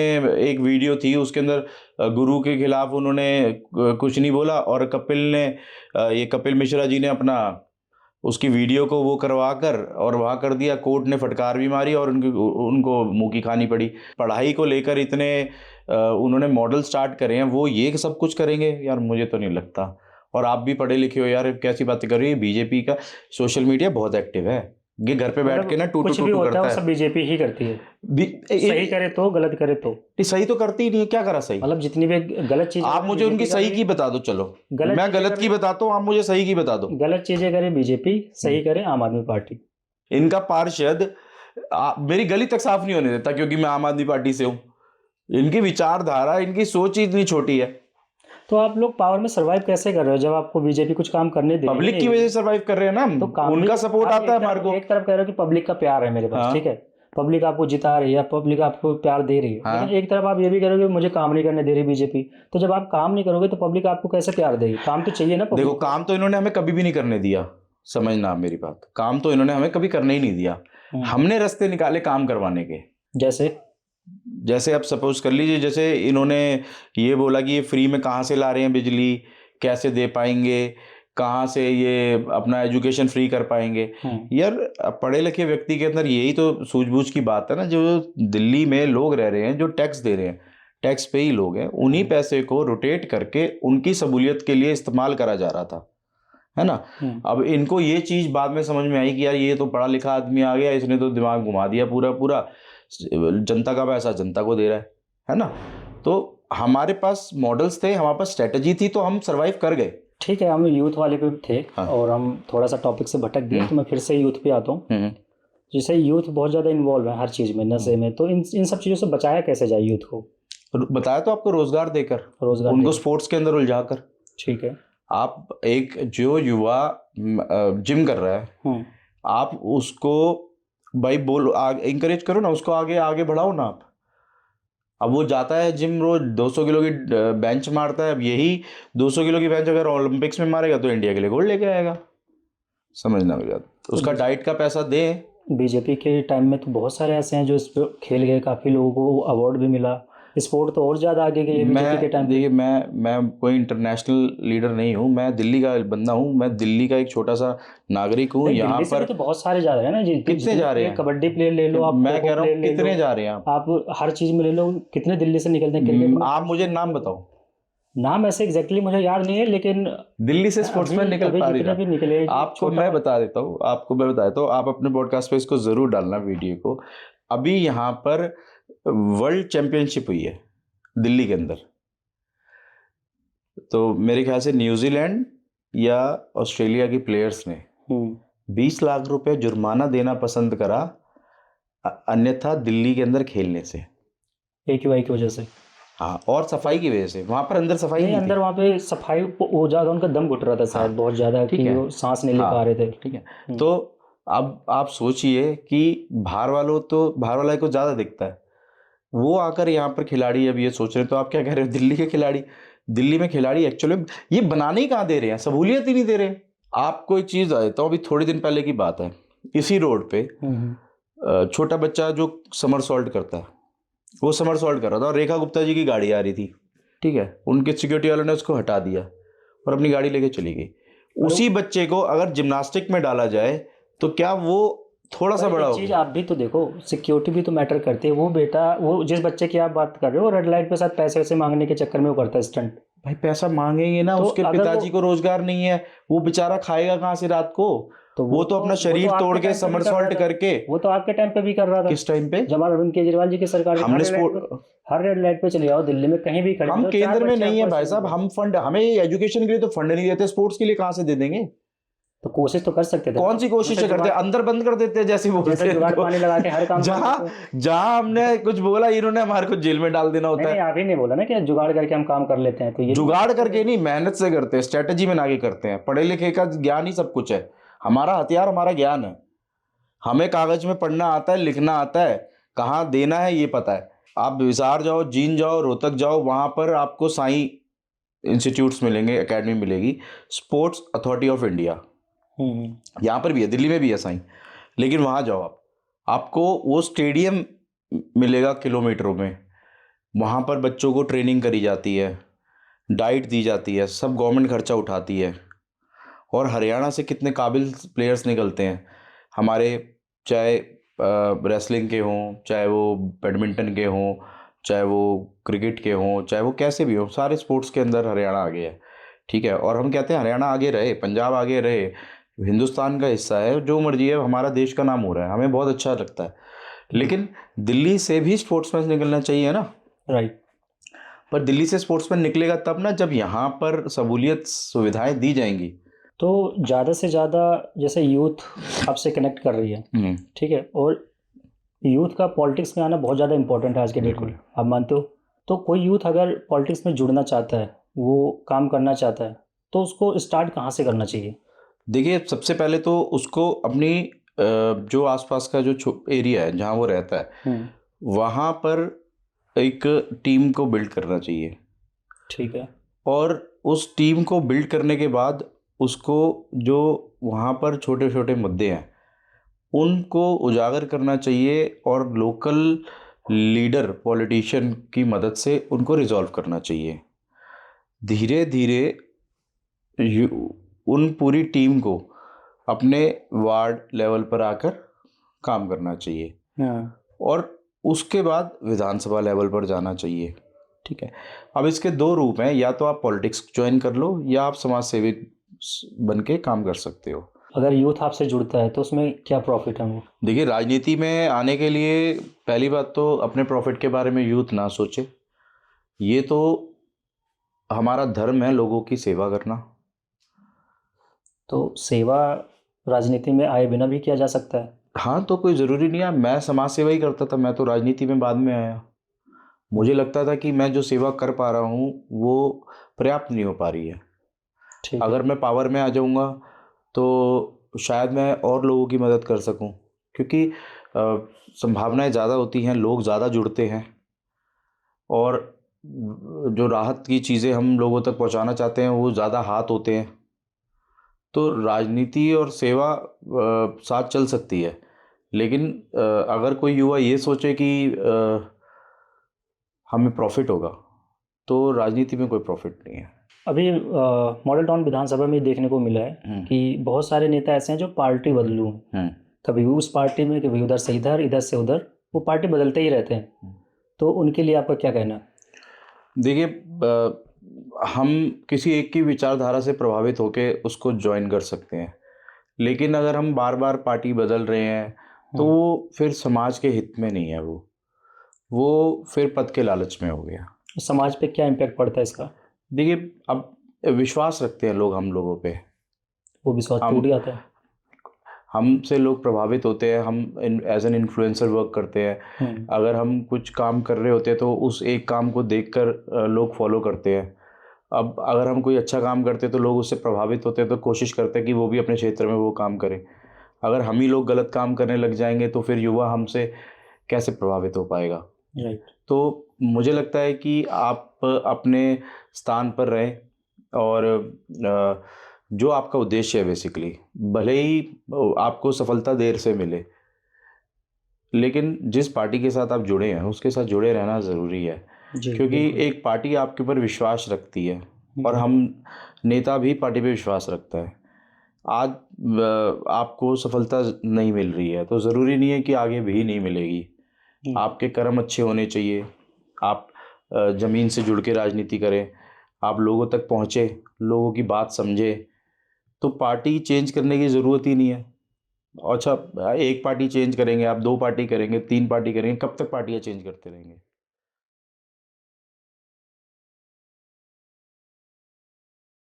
एक वीडियो थी, उसके अंदर गुरु के खिलाफ उन्होंने कुछ नहीं बोला और कपिल मिश्रा जी ने अपना उसकी वीडियो को वो करवा कर और वहाँ कर दिया। कोर्ट ने फटकार भी मारी और उनको मुँह की खानी पड़ी। पढ़ाई को लेकर इतने उन्होंने मॉडल स्टार्ट करे हैं, वो ये सब कुछ करेंगे यार? मुझे तो नहीं लगता। और आप भी पढ़े लिखे हो यार, कैसी बातें कर रही है? बीजेपी का सोशल मीडिया बहुत एक्टिव है। ये घर पे बैठ के ना टू कुछ टू भी टू होता है करता वो है। सब बीजेपी ही करती है, सही करे तो गलत करे तो, ये सही तो करती ही नहीं है, क्या करा सही? मतलब जितनी भी गलत चीज आप मुझे उनकी सही की बता दो, चलो गलत मैं चीजें गलत की करे- बताता हूँ, आप मुझे सही की बता दो। गलत चीजें करे बीजेपी, सही करे आम आदमी पार्टी। इनका पार्षद मेरी गली तक साफ नहीं होने देता क्योंकि मैं आम आदमी पार्टी से हूँ। इनकी विचारधारा, इनकी सोच ही इतनी छोटी है। तो आप लोग पावर में सरवाइव कैसे कर रहे हो जब आपको बीजेपी कुछ काम करने दे रही पब्लिक की है? वजह से सरवाइव कर रहे हैं ना हम, तो काम उनका भी- सपोर्ट आप आता है एक हमारे तरफ- को। एक तरफ कह रहे हो कि पब्लिक का प्यार है मेरे पास, हाँ। ठीक है, पब्लिक आपको जिता रही है, पब्लिक आपको प्यार दे रही है, हाँ। लेकिन एक तरफ आप ये भी कह रहे हो कि मुझे काम नहीं करने दे रही बीजेपी। तो जब आप काम नहीं करोगे तो पब्लिक आपको कैसे प्यार देगी? काम तो चाहिए ना देखो, पब्लिक। काम तो इन्होंने हमें कभी भी नहीं करने दिया, समझना आप मेरी बात। काम तो इन्होंने हमें कभी करने ही नहीं दिया। हमने रास्ते निकाले काम करवाने के। जैसे आप सपोज कर लीजिए, जैसे इन्होंने ये बोला कि ये फ्री में कहाँ से ला रहे हैं बिजली, कैसे दे पाएंगे, कहाँ से ये अपना एजुकेशन फ्री कर पाएंगे। यार पढ़े लिखे व्यक्ति के अंदर यही तो सूझबूझ की बात है ना। जो दिल्ली में लोग रह रहे हैं, जो टैक्स दे रहे हैं, टैक्स पे ही लोग हैं, उन्हीं पैसे को रोटेट करके उनकी सहूलियत के लिए इस्तेमाल करा जा रहा था, है ना। अब इनको ये चीज़ बाद में समझ में आई कि यार ये तो पढ़ा लिखा आदमी आ गया, इसने तो दिमाग घुमा दिया पूरा पूरा, जनता का पैसा जनता को दे रहा है ना। तो हमारे पास मॉडल्स थे, हमारे पास स्ट्रेटजी थी, तो हम सरवाइव कर गए। ठीक है, हम यूथ वाले पे थे। हाँ। और हम थोड़ा सा टॉपिक से भटक गए, तो मैं फिर से यूथ पे आता हूँ। जैसे यूथ बहुत ज़्यादा इन्वॉल्व है हर चीज़ में, नशे में, तो इन सब चीज़ों से बचाया कैसे जाए यूथ को? बताया तो आपको, रोजगार देकर, रोजगार उनको स्पोर्ट्स के अंदर उलझाकर। ठीक है। आप एक जो युवा जिम कर रहा है, आप उसको भाई बोलो, इंकरेज करो ना, उसको आगे आगे बढ़ाओ ना आप। अब वो जाता है जिम, रोज 200 किलो की बेंच मारता है। अब यही 200 किलो की बेंच अगर ओलंपिक्स में मारेगा तो इंडिया के लिए गोल्ड लेके आएगा, समझना मेरी बात। उसका डाइट का पैसा दे। बीजेपी के टाइम में तो बहुत सारे ऐसे हैं जो इस पे खेल गए, काफ़ी लोगों को अवार्ड भी मिला, स्पोर्ट तो और ज़्यादा आगे गई है बीजेपी के टाइम। देखिए, मैं कोई इंटरनेशनल लीडर नहीं हूँ, मैं दिल्ली का बंदा हूँ, मैं दिल्ली का एक छोटा सा नागरिक हूँ। यहाँ पर तो बहुत सारे जा रहे हैं ना जी। कितने जा रहे हैं? कबड्डी प्लेयर ले लो आप, मैं कह रहा हूँ कितने जा रहे हैं आप हर चीज़ में ले लो, कितने दिल्ली से निकलते हैं क्रिकेट में। आप मुझे नाम बताओ। नाम ऐसे एग्जैक्टली मुझे याद नहीं है, लेकिन दिल्ली से स्पोर्ट्समैन निकल पा रही है। निकले आपको मैं बता देता हूँ, आप अपने पॉडकास्ट पे इसको जरूर डालना वीडियो को। अभी यहाँ पर वर्ल्ड चैंपियनशिप हुई है दिल्ली के अंदर, तो मेरे ख्याल से न्यूजीलैंड या ऑस्ट्रेलिया की प्लेयर्स ने 20 लाख रुपए जुर्माना देना पसंद करा, अन्यथा दिल्ली के अंदर खेलने से, AQI की वजह से। हाँ, और सफाई की वजह से। वहां पर अंदर सफाई नहीं अंदर थी। वहाँ पे सफाई हो ज्यादा, उनका दम घुट रहा था शायद बहुत ज्यादा, कि वो सांस नहीं ले पा रहे थे। ठीक है। तो अब आप सोचिए कि बाहर वाला को ज्यादा दिखता है, वो आकर यहाँ पर खिलाड़ी अब ये सोच रहे हैं। तो आप क्या कह रहे हो, दिल्ली में खिलाड़ी एक्चुअली ये बनाने ही कहाँ दे रहे हैं, सहूलियत ही नहीं दे रहे। आपको एक चीज आ देता हूँ, अभी थोड़ी दिन पहले की बात है, इसी रोड पे छोटा बच्चा जो समरसॉल्ट करता है, वो समरसॉल्ट कर रहा था और रेखा गुप्ता जी की गाड़ी आ रही थी, ठीक है। उनके सिक्योरिटी वालों ने उसको हटा दिया और अपनी गाड़ी लेके चली गई। उसी बच्चे को अगर जिम्नास्टिक में डाला जाए तो क्या वो थोड़ा सा बड़ा चीज आप भी तो देखो, सिक्योरिटी भी तो मैटर करती है। वो बेटा, वो जिस बच्चे की आप बात कर रहे हो, रेड लाइट पे साथ पैसे वैसे मांगने के चक्कर में वो करता है स्टंट। भाई पैसा मांगेंगे ना, तो उसके पिताजी को रोजगार नहीं है, वो बेचारा खाएगा कहाँ से रात को? तो वो तो अपना शरीर तोड़ के समरसॉल्ट करके। वो तो आपके टाइम पे भी कर रहा था। किस टाइम पे? जब अरविंद केजरीवाल जी की सरकार, हमने हर रेड लाइट पे चले जाओ दिल्ली में, कहीं भी खड़े, हम केंद्र में नहीं है भाई साहब, हम फंड, हमें एजुकेशन के लिए तो फंड नहीं देते, स्पोर्ट्स के लिए कहाँ से दे देंगे? तो कोशिश तो कर सकते थे। कौन सी कोशिश करते हैं? अंदर बंद कर देते हैं, जैसे बोलते हैं, पानी लगा के हर काम। जहां हमने कुछ बोला, इन्होंने हमारे को जेल में डाल देना होता है। आप ही नहीं बोला ना कि जुगाड़ करके हम काम कर लेते हैं, तो ये जुगाड़ करके नहीं, मेहनत से करते हैं, स्ट्रेटेजी में आगे करते हैं। पढ़े लिखे का ज्ञान ही सब कुछ है, हमारा हथियार हमारा ज्ञान है। हमें कागज में पढ़ना आता है, लिखना आता है, कहाँ देना है ये पता है। आप विसार जाओ, जींद जाओ, रोहतक जाओ, वहां पर आपको साई इंस्टीट्यूट्स मिलेंगे, एकेडमी मिलेगी, स्पोर्ट्स अथॉरिटी ऑफ इंडिया, यहाँ पर भी है, दिल्ली में भी है साई। लेकिन वहाँ जाओ आपको वो स्टेडियम मिलेगा किलोमीटरों में, वहाँ पर बच्चों को ट्रेनिंग करी जाती है, डाइट दी जाती है, सब गवर्नमेंट खर्चा उठाती है। और हरियाणा से कितने काबिल प्लेयर्स निकलते हैं हमारे, चाहे रेसलिंग के हों, चाहे वो बैडमिंटन के हों, चाहे वो क्रिकेट के हों, चाहे वो कैसे भी हों, सारे स्पोर्ट्स के अंदर हरियाणा आगे है, ठीक है। और हम कहते हैं हरियाणा आगे रहे, पंजाब आगे रहे, हिंदुस्तान का हिस्सा है, जो मर्जी है, हमारा देश का नाम हो रहा है, हमें बहुत अच्छा लगता है। लेकिन दिल्ली से भी स्पोर्ट्समैन निकलना चाहिए ना। राइट। पर दिल्ली से स्पोर्ट्समैन निकलेगा तब ना, जब यहाँ पर सहूलियत सुविधाएं दी जाएंगी। तो ज़्यादा से ज़्यादा जैसे यूथ आपसे कनेक्ट कर रही है, ठीक है, और यूथ का पॉलिटिक्स में आना बहुत ज़्यादा इंपॉर्टेंट है आज के डेट में, आप मानते हो? तो कोई यूथ अगर पॉलिटिक्स में जुड़ना चाहता है, वो काम करना चाहता है, तो उसको स्टार्ट कहाँ से करना चाहिए? देखिए, सबसे पहले तो उसको अपनी जो आसपास का जो एरिया है जहाँ वो रहता है, वहाँ पर एक टीम को बिल्ड करना चाहिए। ठीक है। और उस टीम को बिल्ड करने के बाद उसको जो वहाँ पर छोटे छोटे मुद्दे हैं उनको उजागर करना चाहिए, और लोकल लीडर पॉलिटिशियन की मदद से उनको रिजॉल्व करना चाहिए। धीरे धीरे उन पूरी टीम को अपने वार्ड लेवल पर आकर काम करना चाहिए, हाँ। और उसके बाद विधानसभा लेवल पर जाना चाहिए। ठीक है। अब इसके दो रूप हैं, या तो आप पॉलिटिक्स ज्वाइन कर लो या आप समाज सेवी बन के काम कर सकते हो। अगर यूथ आपसे जुड़ता है तो उसमें क्या प्रॉफिट है वो? देखिए, राजनीति में आने के लिए पहली बात तो अपने प्रॉफिट के बारे में यूथ ना सोचे। ये तो हमारा धर्म है लोगों की सेवा करना। तो सेवा राजनीति में आए बिना भी किया जा सकता है? हाँ, तो कोई ज़रूरी नहीं है। मैं समाज सेवा ही करता था, मैं तो राजनीति में बाद में आया। मुझे लगता था कि मैं जो सेवा कर पा रहा हूँ वो पर्याप्त नहीं हो पा रही है। ठीक है। अगर मैं पावर में आ जाऊँगा तो शायद मैं और लोगों की मदद कर सकूँ, क्योंकि संभावनाएं ज़्यादा होती हैं, लोग ज़्यादा जुड़ते हैं, और जो राहत की चीज़ें हम लोगों तक पहुंचाना चाहते हैं वो ज़्यादा हाथ होते हैं। तो राजनीति और सेवा साथ चल सकती है। लेकिन अगर कोई युवा ये सोचे कि हमें प्रॉफिट होगा, तो राजनीति में कोई प्रॉफिट नहीं है। अभी मॉडल टाउन विधानसभा में देखने को मिला है कि बहुत सारे नेता ऐसे हैं जो पार्टी बदलू हैं, कभी उस पार्टी में, कभी उधर से इधर से उधर, वो पार्टी बदलते ही रहते हैं। तो उनके लिए आपका क्या कहना है? देखिए, हम किसी एक की विचारधारा से प्रभावित होकर उसको ज्वाइन कर सकते हैं, लेकिन अगर हम बार बार पार्टी बदल रहे हैं तो वो फिर समाज के हित में नहीं है। वो फिर पद के लालच में हो गया। समाज पे क्या इम्पैक्ट पड़ता है इसका? देखिए, अब विश्वास रखते हैं लोग हम लोगों पे, वो विश्वास टूट जाता है। हमसे लोग प्रभावित होते हैं, हम एज एन इन्फ्लुएंसर वर्क करते हैं। अगर हम कुछ काम कर रहे होते हैं तो उस एक काम को देखकर लोग फॉलो करते हैं। अब अगर हम कोई अच्छा काम करते हैं तो लोग उससे प्रभावित होते हैं, तो कोशिश करते हैं कि वो भी अपने क्षेत्र में वो काम करें। अगर हम ही लोग गलत काम करने लग जाएंगे तो फिर युवा हमसे कैसे प्रभावित हो पाएगा? राइट। तो मुझे लगता है कि आप अपने स्थान पर रहें, और जो आपका उद्देश्य है, बेसिकली भले ही आपको सफलता देर से मिले, लेकिन जिस पार्टी के साथ आप जुड़े हैं उसके साथ जुड़े रहना ज़रूरी है। क्योंकि एक पार्टी आपके ऊपर विश्वास रखती है, और हम नेता भी पार्टी पे विश्वास रखता है। आज आपको सफलता नहीं मिल रही है तो ज़रूरी नहीं है कि आगे भी नहीं मिलेगी। आपके कर्म अच्छे होने चाहिए, आप ज़मीन से जुड़ के राजनीति करें, आप लोगों तक पहुँचे, लोगों की बात समझे, तो पार्टी चेंज करने की ज़रूरत ही नहीं है। अच्छा, एक पार्टी चेंज करेंगे, आप 2 पार्टी करेंगे, 3 पार्टी करेंगे, कब तक पार्टियाँ चेंज करते रहेंगे?